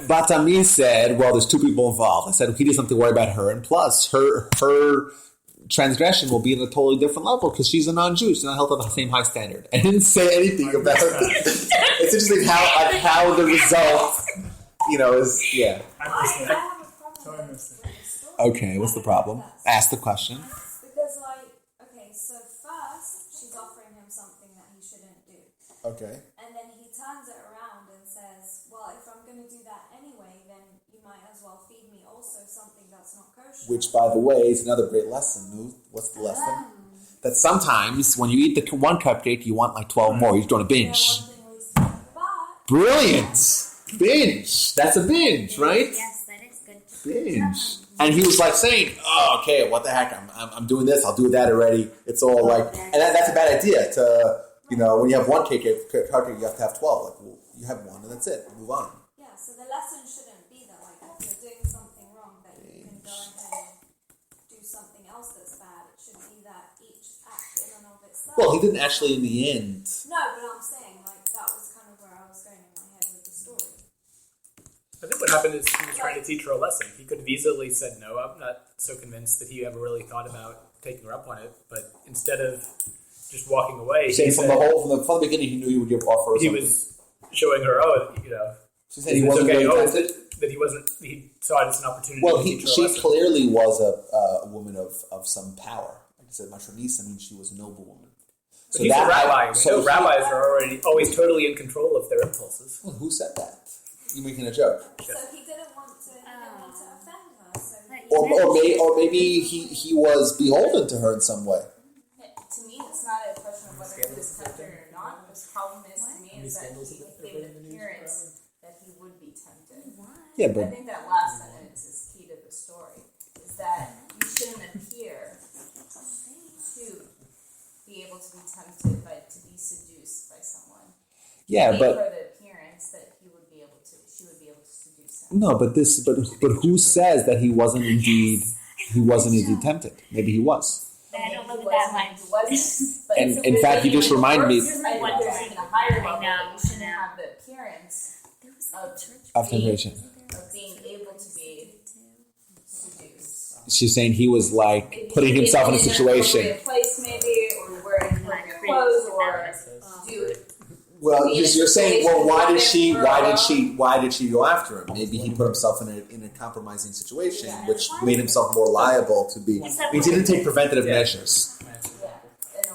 S1: Batami said, well, there's two people involved. I said, he doesn't have to worry about her. And plus, her transgression will be at a totally different level because she's a non-Jew. She's not held to the same high standard. I didn't say anything about it. It's interesting how the result, is, yeah.
S5: I missed it.
S1: Okay, what's the problem? Ask the question.
S3: Because, so first, she's offering him something that he shouldn't do.
S1: Okay.
S3: And then he turns it around and says, well, if I'm going to do that anyway, then you might as well feed me also something that's not kosher.
S1: Which, by the way, is another great lesson. What's the lesson? That sometimes when you eat the one cupcake, you want like 12 more. You're doing a binge. Brilliant! Binge. That's a binge, right?
S2: Yes, that is good.
S1: Binge. And he was like saying, "Oh, okay, what the heck? I'm doing this. I'll do that already." It's all like, and that's a bad idea. To when you have one cake, you have to have 12. Like, well, you have one, and that's it. Move on.
S3: Yeah. So the lesson shouldn't be that if you're doing something wrong, that you can go ahead and do something else that's bad. It should be that each act in and of itself.
S1: Well, he didn't actually in the end.
S3: No, but I'm saying that was kind of where I was going in my head with the story.
S4: I think what happened is he was trying to teach her a lesson. He could have easily said no. I'm not so convinced that he ever really thought about taking her up on it. But instead of just walking away,
S1: from the beginning, he knew he would give offer.
S4: He was showing her,
S1: She said he wasn't
S4: okay.
S1: really
S4: Oh,
S1: tempted.
S4: that he wasn't. He saw it as an opportunity.
S1: Well,
S4: to teach her a
S1: she
S4: lesson.
S1: clearly was a woman of some power. Like I said, Mashronisa means she was a noble woman.
S4: But he's a rabbi.
S1: So
S4: Rabbis are always totally in control of their impulses.
S1: Well, who said that? You're making a joke.
S3: So he didn't want to offend her. So
S1: Or maybe he was beholden to her in some way.
S2: To me, it's not a question of whether he was tempted or not. The problem is to me is that he gave an appearance that he would be tempted.
S1: Yeah,
S2: I
S1: but
S2: think that last sentence is key to the story. Is that you shouldn't appear to be able to be tempted, but to be seduced by someone.
S1: yeah,
S2: Made
S1: but
S2: her the appearance that she would be able to seduce him.
S1: no, but who says that he wasn't indeed tempted? Maybe he was.
S2: I don't know that line. He wasn't. But
S1: And in fact, you just reminded me
S2: I think there's even a higher level that you shouldn't have the appearance
S1: of temptation.
S2: of being able to be seduced.
S1: She's saying he was like putting himself in a situation.
S2: In a place maybe, or wearing appropriate clothes, or do.
S1: Well, you're saying, well, why did she go after him? Maybe he put himself in a compromising situation, which made himself more liable to be. He didn't take preventative measures.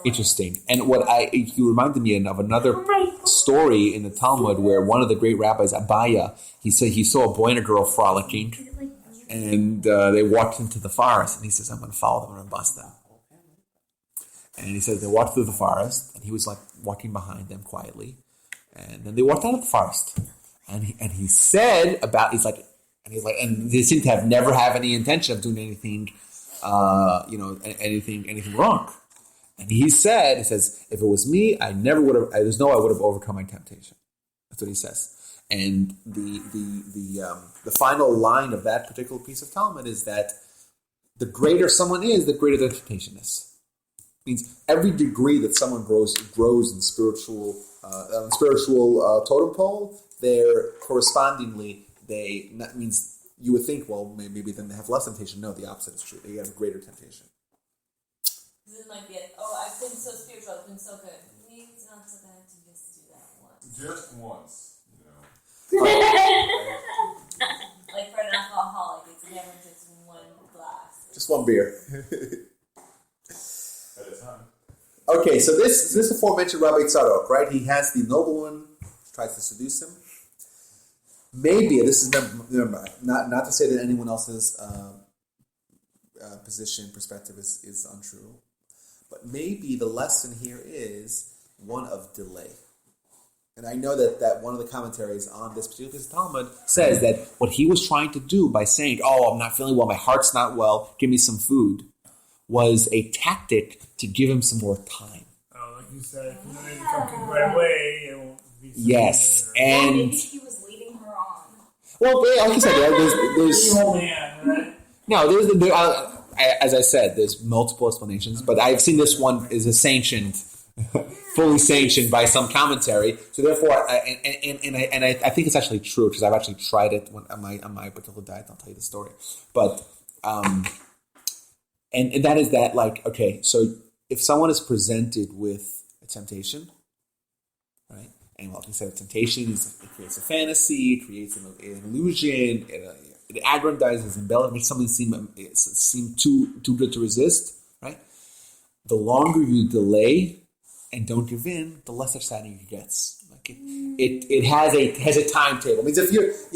S1: Interesting. And you reminded me of another story in the Talmud where one of the great rabbis, Abaya, he said he saw a boy and a girl frolicking, and they walked into the forest, and he says, "I'm going to follow them. I'm going to bust them." And he says they walked through the forest, and he was like walking behind them quietly, and then they walked out of the forest, and he said and they seem to have never have any intention of doing anything, anything wrong. And he says, if it was me, I would have overcome my temptation. That's what he says. And the final line of that particular piece of Talmud is that the greater someone is, the greater their temptation is. Means every degree that someone grows in spiritual totem pole, that means you would think, well, maybe then they have less temptation. No, the opposite is true. They have greater temptation.
S2: It might be, I've been so spiritual, I've been so good. Maybe it's not so bad to just do that once.
S6: Just once,
S2: Like for an alcoholic, it's never just one glass.
S1: Just one beer.
S6: at a time.
S1: Okay, so this aforementioned Rabbi Tzadok, right? He has the nobleman, tries to seduce him. Maybe, this is, remember, not to say that anyone else's perspective is untrue, but maybe the lesson here is one of delay. And I know that one of the commentaries on this particular piece of Talmud says that what he was trying to do by saying, I'm not feeling well, my heart's not well, give me some food, was a tactic to give him some more time.
S5: Oh, like you said, if you don't need to come right away, it won't be so
S1: Yes,
S5: later.
S1: and...
S2: Maybe he was leading her on.
S1: Well, like you said, there's
S5: Oh, man, right?
S1: no, as I said, there's multiple explanations, but I've seen this one is fully sanctioned by some commentary. So therefore, I think it's actually true because I've actually tried it on my particular diet. I'll tell you the story, but and that is that, like, okay, so if someone is presented with a temptation, right? And like you said, temptation it creates a fantasy, it creates an illusion, it aggrandizes, embellishes, makes something seem too good to resist, right? The longer you delay and don't give in, the less exciting it gets. Like it has a timetable. It means if you're, if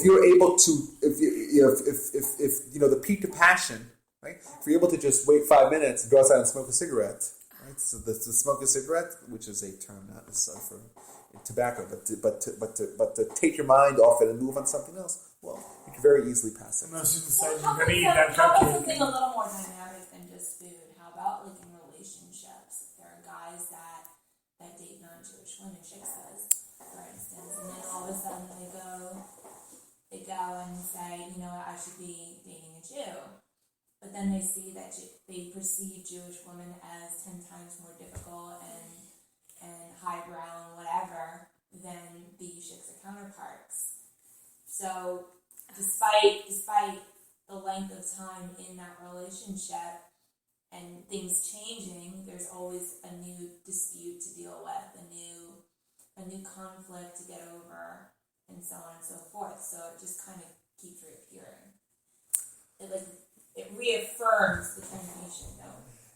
S1: you're able to, if the peak of passion, right? If you're able to just wait 5 minutes and go outside and smoke a cigarette. So the smoke a cigarette, which is a term not necessarily for tobacco, but to take your mind off it and move on something else. Well, you can very easily pass it.
S5: Unless you decide you're
S2: How
S5: going to eat
S2: about
S5: that cupcake.
S2: something a little more dynamic than just food? How about like in relationships? There are guys that date non-Jewish women, Chick says, for instance, and then all of a sudden they go and say, I should be dating a Jew. But then they see that they perceive Jewish women as 10 times more difficult and highbrow and whatever than the Shiksa counterparts. So despite the length of time in that relationship and things changing, there's always a new dispute to deal with, a new conflict to get over, and so on and so forth. So it just kind of keeps reappearing. It reaffirms the termination. No,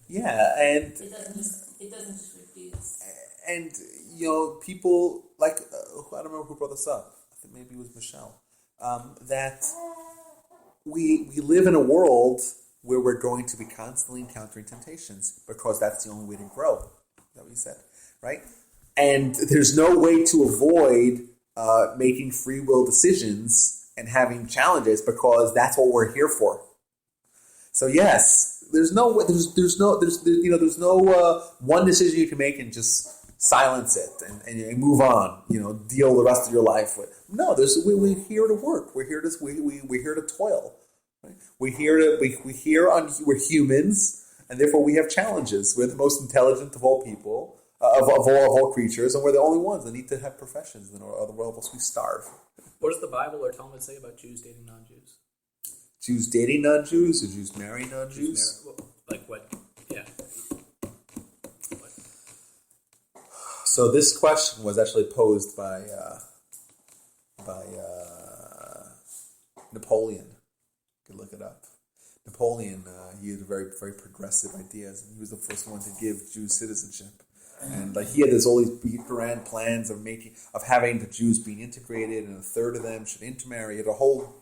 S1: Yeah, and
S2: it doesn't just reduce.
S1: and people like I don't remember who brought this up. I think maybe it was Michelle. That we live in a world where we're going to be constantly encountering temptations because that's the only way to grow. Is that what you said, right? And there's no way to avoid making free will decisions and having challenges because that's what we're here for. So yes, there's no one decision you can make and just silence it and move on. Deal the rest of your life with. No, we're here to work. We're here to toil. Right? We're humans, and therefore we have challenges. We're the most intelligent of all people, of all creatures, and we're the only ones that need to have professions. Otherwise, we starve.
S4: What does the Bible or Talmud say about Jews dating non-Jews?
S1: Jews dating non-Jews, or Jews marrying non-Jews?
S4: Like what? Yeah. What?
S1: So this question was actually posed by Napoleon. You can look it up. Napoleon, he had very, very progressive ideas, and he was the first one to give Jews citizenship. And he had all these grand plans of having the Jews being integrated, and a third of them should intermarry. He had a whole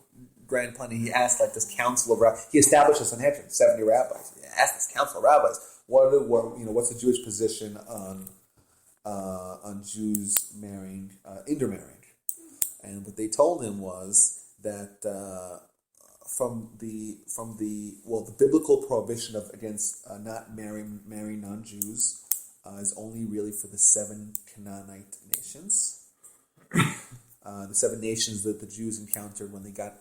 S1: grand plan. And he asked this council of rabbis. He established a Sanhedrin, 70 rabbis. He asked this council of rabbis, what's the Jewish position on Jews intermarrying? And what they told him was that from the biblical prohibition against not marrying non-Jews is only really for the 7 Canaanite nations. The 7 nations that the Jews encountered when they got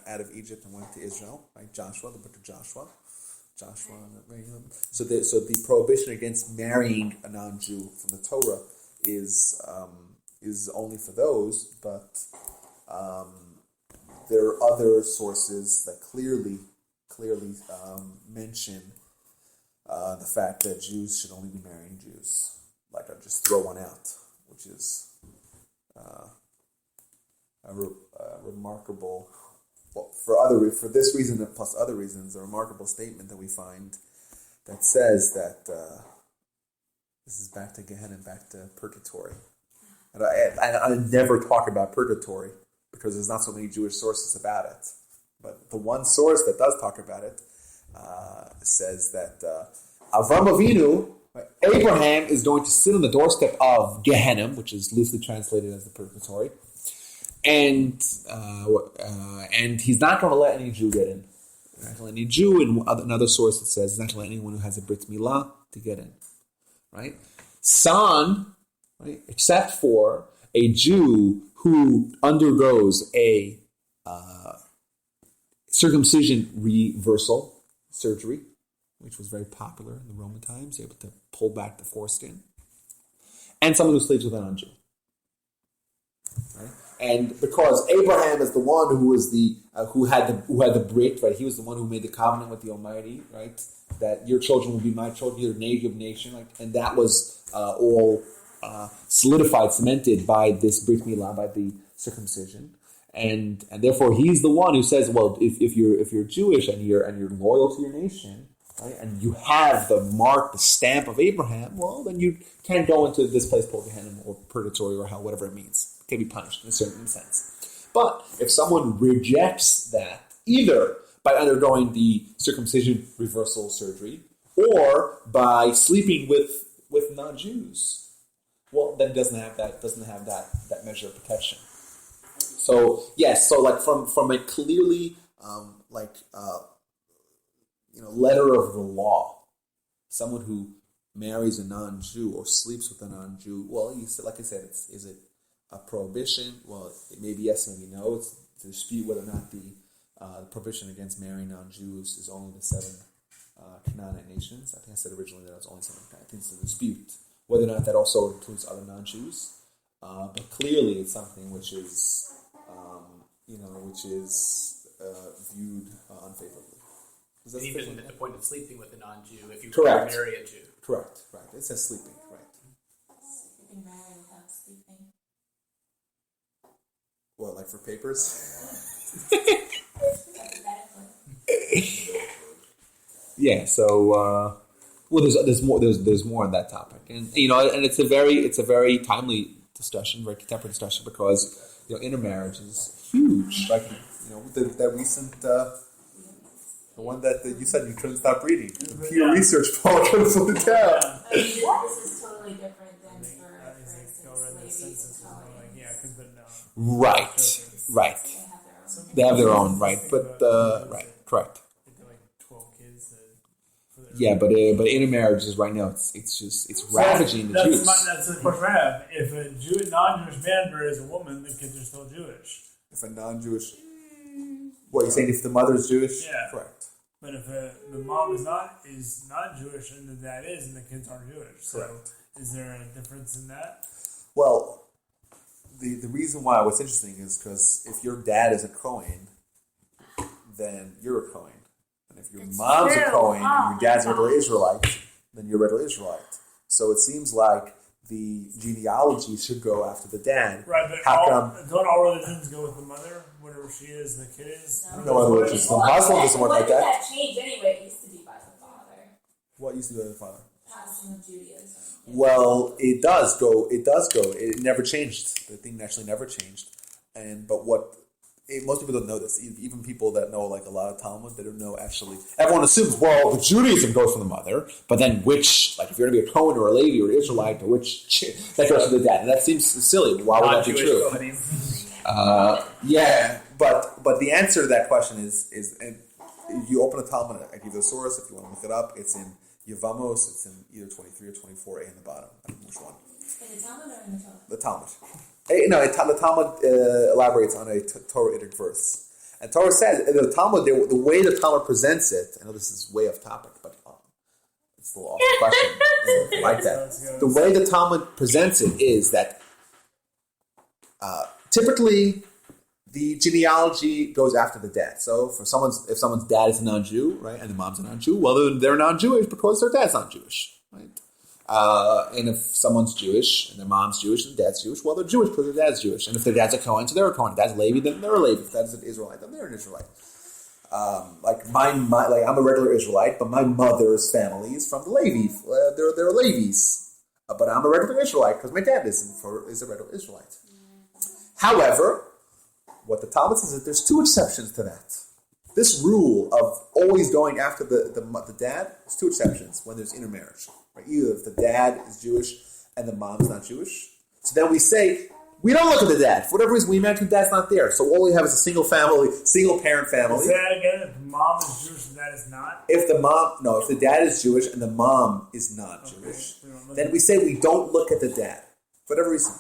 S1: out of Egypt and went to Israel, right? Joshua, the book of Joshua. So the prohibition against marrying a non-Jew from the Torah is only for those, but there are other sources that clearly mention the fact that Jews should only be marrying Jews. I'll just throw one out, which is a remarkable, for this reason and plus other reasons, a remarkable statement that we find that says that this is back to Gehenna, back to purgatory. And I never talk about purgatory because there's not so many Jewish sources about it. But the one source that does talk about it says that Avram Avinu, Abraham, is going to sit on the doorstep of Gehenna, which is loosely translated as the purgatory, and he's not going to let any Jew get in. He's not going to let any Jew, and another source that says he's not going to let anyone who has a brit milah to get in. Right? Son, right, except for a Jew who undergoes a circumcision reversal surgery, which was very popular in the Roman times, able to pull back the foreskin, and someone who sleeps with a non-Jew. Right? And because Abraham is the one who was who had the brit, right? He was the one who made the covenant with the Almighty, right? That your children will be my children, your native nation, right? And that was all solidified, cemented by this brit milah, by the circumcision. And therefore, he's the one who says, well, if you're Jewish and you're loyal to your nation, right, and you have the mark, the stamp of Abraham, well, then you can't go into this place called Gehenna or purgatory or hell, whatever it means. It can be punished in a certain sense. But if someone rejects that, either by undergoing the circumcision reversal surgery or by sleeping with non-Jews, well, then doesn't have that measure of protection. So yes, so from a clearly letter of the law, someone who marries a non-Jew or sleeps with a non-Jew, well, like I said, is it a prohibition? Well, it may be yes, maybe no. It's to dispute whether or not the prohibition against marrying non-Jews is only the 7 Canaanite nations. I think I said originally that it was only 7. I think it's a dispute whether or not that also includes other non-Jews. But clearly, it's something which is viewed unfavorably.
S4: Even at the point of sleeping with a non-Jew, if you
S1: Correct.
S4: marry a Jew.
S1: Correct. Right. It says sleeping. Right.
S2: You can marry without sleeping.
S8: What, like for papers?
S1: Yeah. So, well, there's more on that topic, and and it's a very timely discussion, very contemporary discussion, because intermarriage is huge. Like that recent. The one that you said you couldn't stop reading. The Pew Research poll couldn't put it down.
S2: I mean, this is totally different than for instance, ladies and Culling.
S1: Right. They have their own, right? But right, correct.
S4: Like 12 kids.
S1: Yeah, but intermarriage is right now. It's ravaging the Jews.
S5: That's the question I have. If a non-Jewish man marries a woman, the kids are still Jewish.
S8: If a non-Jewish... What, you're saying if the mother is Jewish?
S5: Yeah.
S8: Correct.
S5: But if the mom is not Jewish and the dad is, and the kids aren't Jewish, so
S8: Correct.
S5: is there a difference in that?
S8: Well, the reason why what's interesting is because if your dad is a Kohen, then you're a Kohen. And if your mom's a Kohen and your dad's a regular Israelite, then you're a regular Israelite. So it seems like the genealogy should go after the dad.
S5: Right, but don't all religions go with the mother? Whatever she is, the kid is?
S8: No other religions. The Muslim doesn't work like
S2: When did
S8: that.
S2: that change anyway? It used to be by the father.
S8: What used to be the father?
S2: Passing of Judaism.
S8: Well, it does go. It never changed. The thing actually never changed. But most people don't know this. Even people that know like a lot of Talmud, they don't know actually. Everyone assumes, well, the Judaism goes from the mother, but then which, like if you're going to be a Cohen or a Levi or an Israelite, or that goes to the dad. And that seems silly. Why would that be true? Yeah, but the answer to that question is and if you open a Talmud, I give you the source if you want to look it up. It's in Yevamos. It's in either 23 or 24a in the bottom. I don't know which one.
S2: In the Talmud or in the Torah?
S8: The Talmud. The Talmud elaborates on a Torah-itic verse. And Torah says, the Talmud, the way the Talmud presents it, I know this is way off topic, but it's a little off the question. Like that. The way the Talmud presents it is that typically the genealogy goes after the dad. So if someone's dad is a non-Jew, right, and the mom's a non-Jew, well, they're non-Jewish because their dad's not Jewish, right? And if someone's Jewish and their mom's Jewish and their dad's Jewish, well, they're Jewish because their dad's Jewish. And if their dad's a Kohen, so they're a Kohen. If dad's a Levi, then they're a Levi. If dad's an Israelite, then they're an Israelite. Like I'm a regular Israelite, but my mother's family is from the Levi. They're Levis, but I'm a regular Israelite because my dad is a regular Israelite. However, what the Talmud says is that there's two exceptions to that. This rule of always going after the dad, there's two exceptions when there's intermarriage. Right? Either if the dad is Jewish and the mom's not Jewish. So then we say, we don't look at the dad. For whatever reason, we imagine the dad's not there. So all we have is a single parent family.
S5: Say that again, if the mom is Jewish and the dad is not?
S8: If the dad is Jewish and the mom is not Jewish, then we say we don't look at the dad. For whatever reason.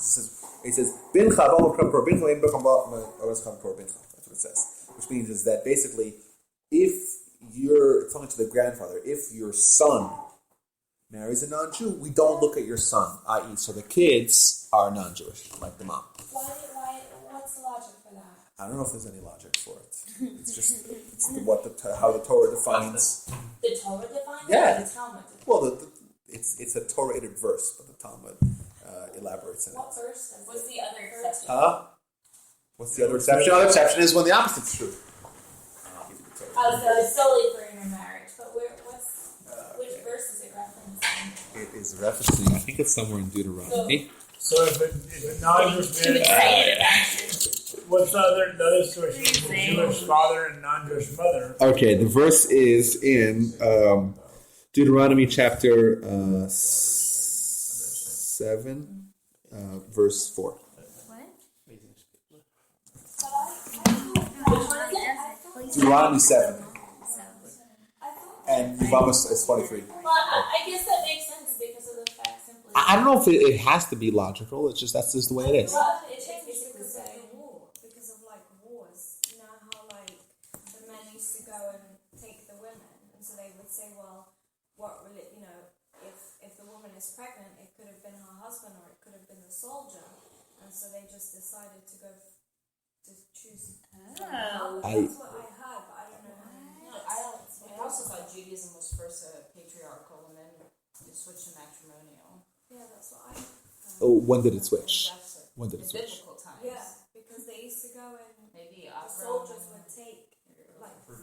S8: It says, bin chava bin chava. That's what it says. Which means is that basically, if you're talking to the grandfather, if your son marries a non-Jew, we don't look at your son, i.e., so the kids are non-Jewish, like the mom.
S2: Why? What's the logic for that?
S8: I don't know if there's any logic for it. It's just how the Torah defines.
S2: The Torah defines
S8: Yeah.
S2: it, or the Talmud defines it?
S8: Well, it's a Torah-itic verse, but the Talmud elaborates on it.
S2: What verse? What's the other exception?
S8: What's the other exception? The other exception is when the opposite is true.
S2: Oh, so it's solely for intermarriage. But which verse is it referencing?
S1: It is referencing, I think it's somewhere in Deuteronomy.
S5: So if a non-Jewish man, what's the other situation? Jewish father and non-Jewish mother.
S1: Okay, the verse is in Deuteronomy chapter 7, verse 4.
S2: Which one is it?
S8: Deuteronomy 7. And Yevamos is 23.
S2: Well, I guess that makes sense because of the fact simply.
S1: I don't know if it has to be logical. That's just the way it is.
S2: Well, it takes
S3: Because
S2: because
S3: of the war, because of like wars. You know how like the men used to go and take the women, and so they would say, well, what will it? If the woman is pregnant, it could have been her husband or it could have been the soldier, and so they just decided to go to choose.
S2: Oh.
S3: That's what I heard, but I don't know.
S7: I also thought Judaism was first patriarchal and then it switched to matrimonial.
S3: Yeah, that's what I heard.
S1: Oh, when did it switch?
S8: When did
S9: in
S8: it switch?
S9: biblical times.
S3: Yeah, because they used to go and
S9: Maybe
S3: the soldiers would take like the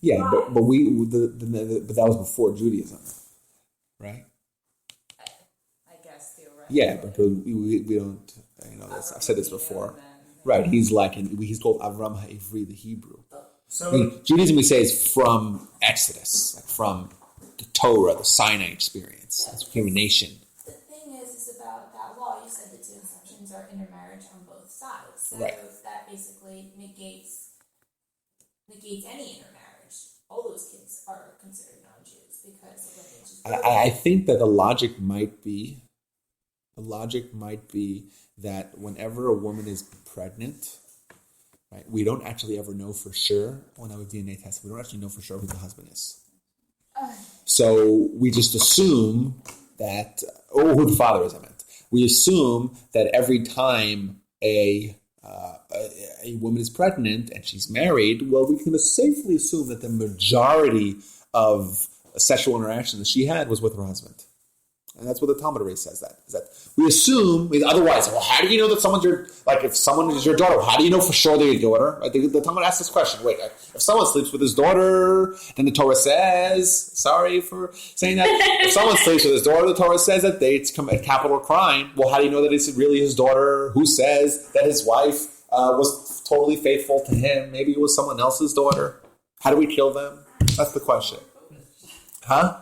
S8: Yeah, but but that was before Judaism, right?
S9: I guess theoretically.
S8: Yeah, because we don't. I've said this before. Right, he's called Avram HaIvri, the Hebrew.
S5: So
S8: Judaism, we say, is from Exodus, like from the Torah, the Sinai experience. It's became a nation.
S2: The thing is about that law, you said the two exceptions are intermarriage on both sides. So
S8: Right.
S2: that basically negates any intermarriage. All those kids are considered non-Jews because of lineage is broken.
S8: I think that the logic might be that whenever a woman is pregnant, right, we don't actually ever know for sure when I have DNA test. We don't actually know for sure who the husband is. So we just assume that, or who the father is, I meant. We assume that every time a woman is pregnant and she's married, well, we can safely assume that the majority of sexual interaction that she had was with her husband. And that's what the Talmud says. That we assume. Otherwise, well, how do you know that someone's if someone is your daughter? How do you know for sure they're your daughter? Right? The Talmud asks this question. Wait, if someone sleeps with his daughter, then the Torah says, sorry for saying that. If someone sleeps with his daughter, the Torah says that it's a capital crime. Well, how do you know that it's really his daughter? Who says that his wife was totally faithful to him? Maybe it was someone else's daughter. How do we kill them? That's the question. Huh?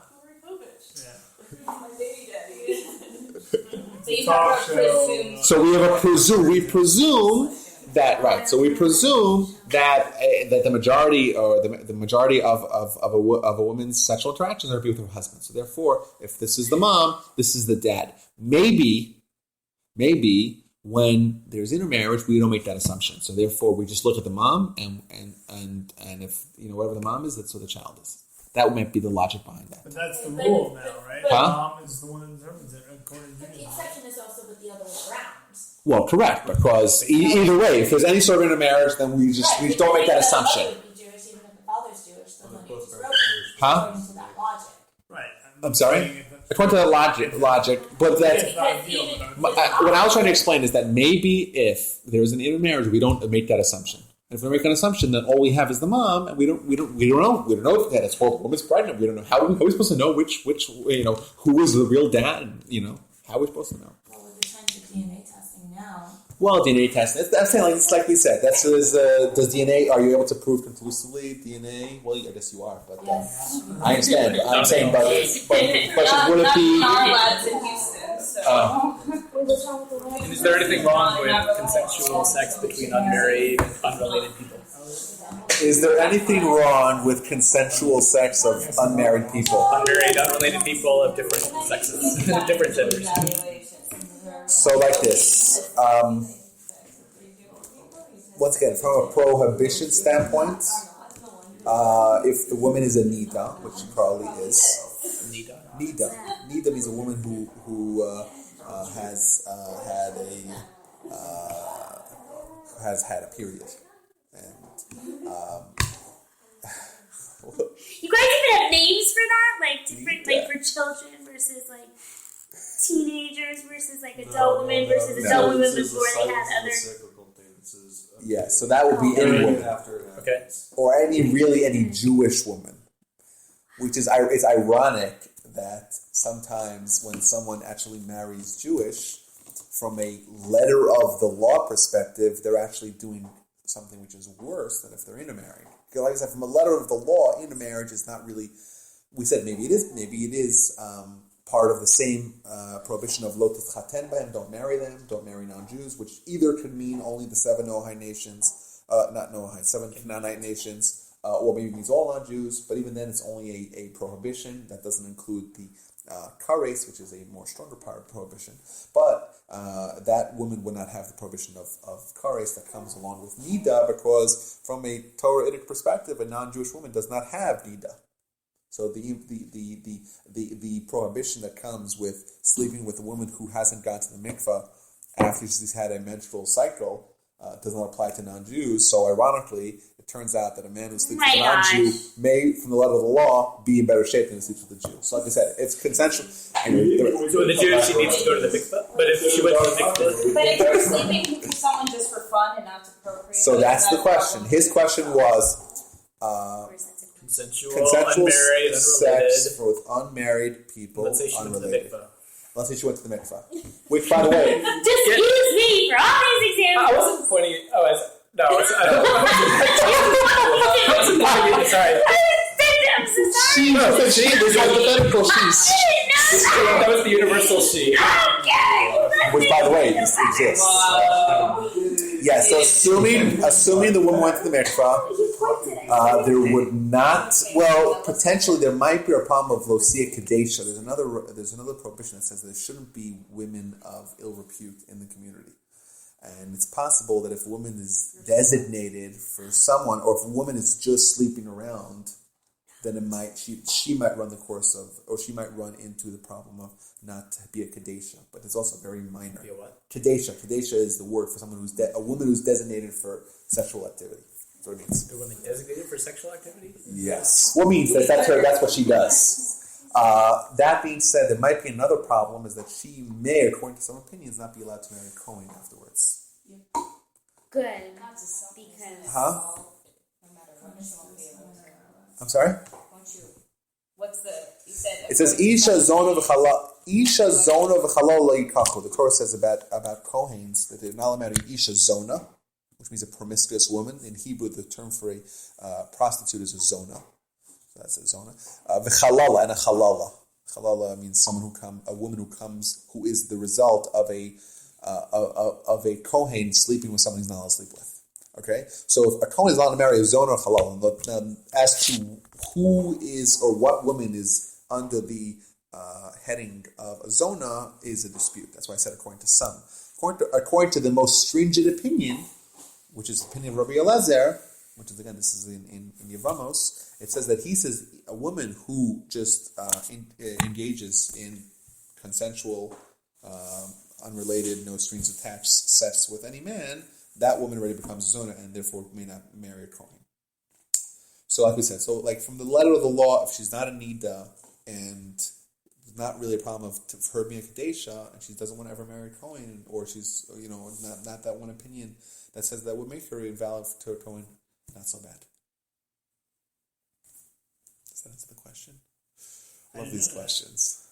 S8: So we have a presume. We presume that right. So we presume that the majority or the majority of a woman's sexual interactions are with her husband. So therefore, if this is the mom, this is the dad. Maybe when there's intermarriage, we don't make that assumption. So therefore, we just look at the mom and if whatever the mom is, that's what the child is. That might be the logic behind that.
S5: But that's the rule now, right?
S8: Huh?
S5: Mom is the one who determines it according to
S2: But the
S5: Judaism.
S2: exception is also with the other way around.
S8: Well, correct, because either way, if there's any sort of intermarriage, then we don't make that assumption.
S2: The mother would be Jewish, even if the father's Jewish, the lineage is broken.
S8: Huh?
S2: According to that logic.
S5: Right.
S8: I'm sorry? According to that logic, but that's
S5: It's not a deal, but
S8: what I was trying to explain is that maybe if there's an intermarriage, we don't make that assumption. And if we make an assumption, then all we have is the mom, and we don't know if that it's the woman's pregnant. We don't know how are we supposed to know which who is the real dad? How are we supposed to know?
S2: Well, with the trends of DNA testing now.
S8: Well, DNA testing. I'm saying it's like we said. Does DNA? Are you able to prove conclusively DNA? Well, I guess you are, but
S2: Yes.
S8: I understand. But I'm saying, but the question would it be?
S9: Labs in Houston, so.
S4: And is there anything wrong with consensual sex between unmarried and unrelated people?
S8: Is there anything wrong with consensual sex of unmarried people?
S4: Unmarried, unrelated people of different sexes, different genders.
S8: So, like this. Once again, from a prohibition standpoint, if the woman is a nida, which she probably is, nida means a woman who has had a period, and
S10: you guys even have names for that, like different, like for children versus like teenagers versus like adult women versus adult women before they had other.
S8: Yeah, so that would be any woman,
S4: Okay.
S8: or any Jewish woman, which is it's ironic that sometimes when someone actually marries Jewish, from a letter of the law perspective, they're actually doing something which is worse than if they're intermarried. Because like I said, from a letter of the law, intermarriage is not really. We said maybe it is part of the same prohibition of lo titchaten b'hem, don't marry them, don't marry non-Jews, which either could mean only the seven Noahide nations, seven Canaanite nations, or maybe it means all non-Jews, but even then it's only a prohibition. That doesn't include the kares, which is a more stronger part of prohibition. But that woman would not have the prohibition of kares that comes along with nida, because from a Torah-itic perspective, a non-Jewish woman does not have nida. So the prohibition that comes with sleeping with a woman who hasn't gone to the mikvah after she's had a menstrual cycle does not apply to non-Jews. So ironically, it turns out that a man who sleeps
S10: My
S8: with a non-Jew
S10: gosh.
S8: may, from the letter of the law, be in better shape than who sleeps with a Jew. So like I said, it's consensual. Anyway,
S4: So the Jew, she needs to go to the mikveh. But if she went to the mikveh,
S9: But if you're sleeping with someone just for fun and not to procreate,
S8: so that's the question. His question was
S4: consensual,
S8: consensual
S4: unmarried,
S8: sex
S4: unrelated.
S8: with unmarried people,
S4: Let's say she went to the
S8: unrelated.
S4: mikveh.
S8: Let's say she went to the mikveh. Which, by the way,
S10: Just use me for all these examples.
S4: I wasn't pointing it. Oh, no. I wasn't pointing it. Sorry.
S10: I'm so sorry.
S8: she was hypothetical. She's.
S4: That was the universal she.
S10: Okay.
S8: Which, by the way, exists. Yeah, so assuming the woman went to the mikvah, there would not. Well, potentially there might be a problem of losia kadesha. There's another prohibition that says there shouldn't be women of ill repute in the community, and it's possible that if a woman is designated for someone, or if a woman is just sleeping around, then it might she might run the course of, or she might run into the problem of not to be a kadesha, but it's also very minor.
S4: Be a what?
S8: Kadesha. Kadesha is the word for someone who's a woman who's designated for sexual activity. That's what it means.
S4: A woman designated for sexual activity?
S8: Yes. What means that's what she does. That being said, there might be another problem, is that she may, according to some opinions, not be allowed to marry a Kohen afterwards.
S10: Good. Because.
S8: Huh?
S9: no matter what, she won't be able to.
S8: I'm sorry?
S9: Won't you? What's the? You said
S8: It says Isha zona v'chalal. Isha zona v'chalal lo yikachu. The Torah says about Kohens that they're not allowed to marry Isha zona, which means a promiscuous woman. In Hebrew, the term for a prostitute is a zona. So that's a zona. V'chalala and a chalala. Chalala means a woman who is the result of a Kohen sleeping with someone he's not allowed to sleep with. Okay, so if a Kohen is allowed to marry a zona or halal, as to who is or what woman is under the heading of a zona is a dispute. That's why I said according to some. According to the most stringent opinion, which is the opinion of Rabbi Elazar, which is, again, this is in Yevamos, it says that he says a woman who just engages in consensual, unrelated, no strings attached sex with any man, that woman already becomes a zona and therefore may not marry a Kohen. So like we said, from the letter of the law, if she's not a Nida and there's not really a problem of her being a Kadesha and she doesn't want to ever marry a Kohen, or she's, not that one opinion that says that would make her invalid to a Kohen, not so bad. Does that answer the question? Love these questions.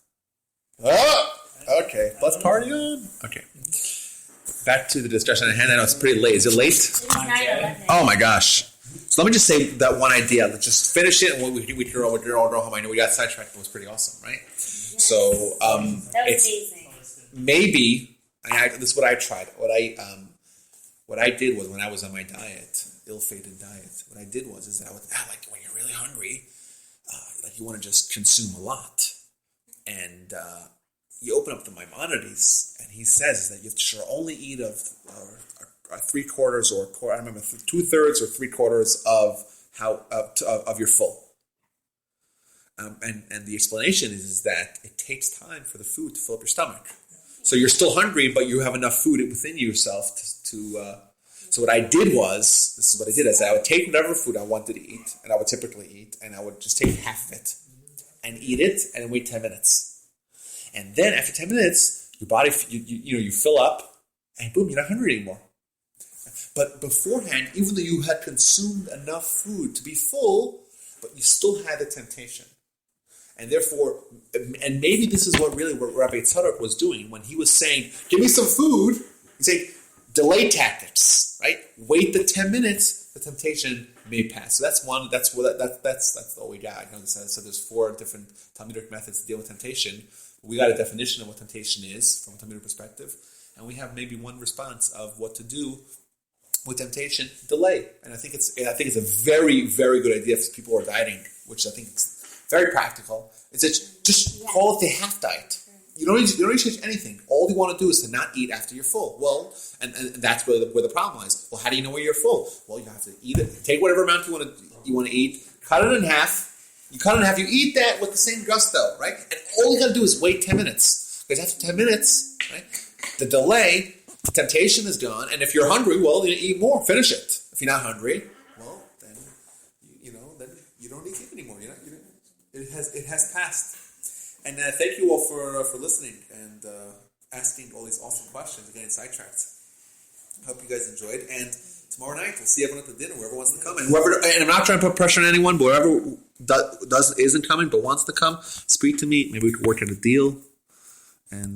S8: Okay, let's party on. Okay. Back to the discussion at hand. I know it's pretty late. Is it late?
S10: It's 9/11.
S8: Oh my gosh. So let me just say that one idea. Let's just finish it and we can all go home. I know we got sidetracked, but it was pretty awesome, right? Yes. So
S10: that was amazing.
S8: Maybe, this is what I tried. What I did was, when I was on my diet, ill-fated diet, what I did was that like when you're really hungry, you want to just consume a lot. And you open up the Maimonides, and he says that you should only eat of 3/4 or 2/3 or 3/4 of your full. And the explanation is that it takes time for the food to fill up your stomach. So you're still hungry, but you have enough food within yourself to so what I did was, this is what I did, I would take whatever food I wanted to eat, and I would typically eat, and I would just take half of it and eat it, and wait 10 minutes. And then after 10 minutes, your body, you fill up, and boom, you're not hungry anymore. But beforehand, even though you had consumed enough food to be full, but you still had the temptation. And therefore, and maybe this is what Rabbi Tzadok was doing when he was saying, give me some food. He's saying, delay tactics, right? Wait the 10 minutes, the temptation may pass. So that's one, that's all we got. So there's 4 different Talmudic methods to deal with temptation. We got a definition of what temptation is from a Talmudic perspective, and we have maybe one response of what to do with temptation: delay. And I think it's a very, very good idea if people are dieting, which I think is very practical. It's just call it the half diet. You don't need to change anything. All you want to do is to not eat after you're full. Well, and that's where the problem lies. Well, how do you know where you're full? Well, you have to eat it. Take whatever amount you want to eat. Cut it in half. You cut it in half. You eat that with the same gusto, right? And all you got to do is wait 10 minutes. Because after 10 minutes, right, the temptation is gone. And if you're hungry, well, you eat more. Finish it. If you're not hungry, well, don't need sleep anymore. It has passed. And thank you all for listening and asking all these awesome questions and getting sidetracked. Hope you guys enjoyed. And tomorrow night we'll see everyone at the dinner. Whoever wants to come, and I'm not trying to put pressure on anyone, but whoever isn't coming but wants to come, speak to me. Maybe we can work out a deal. And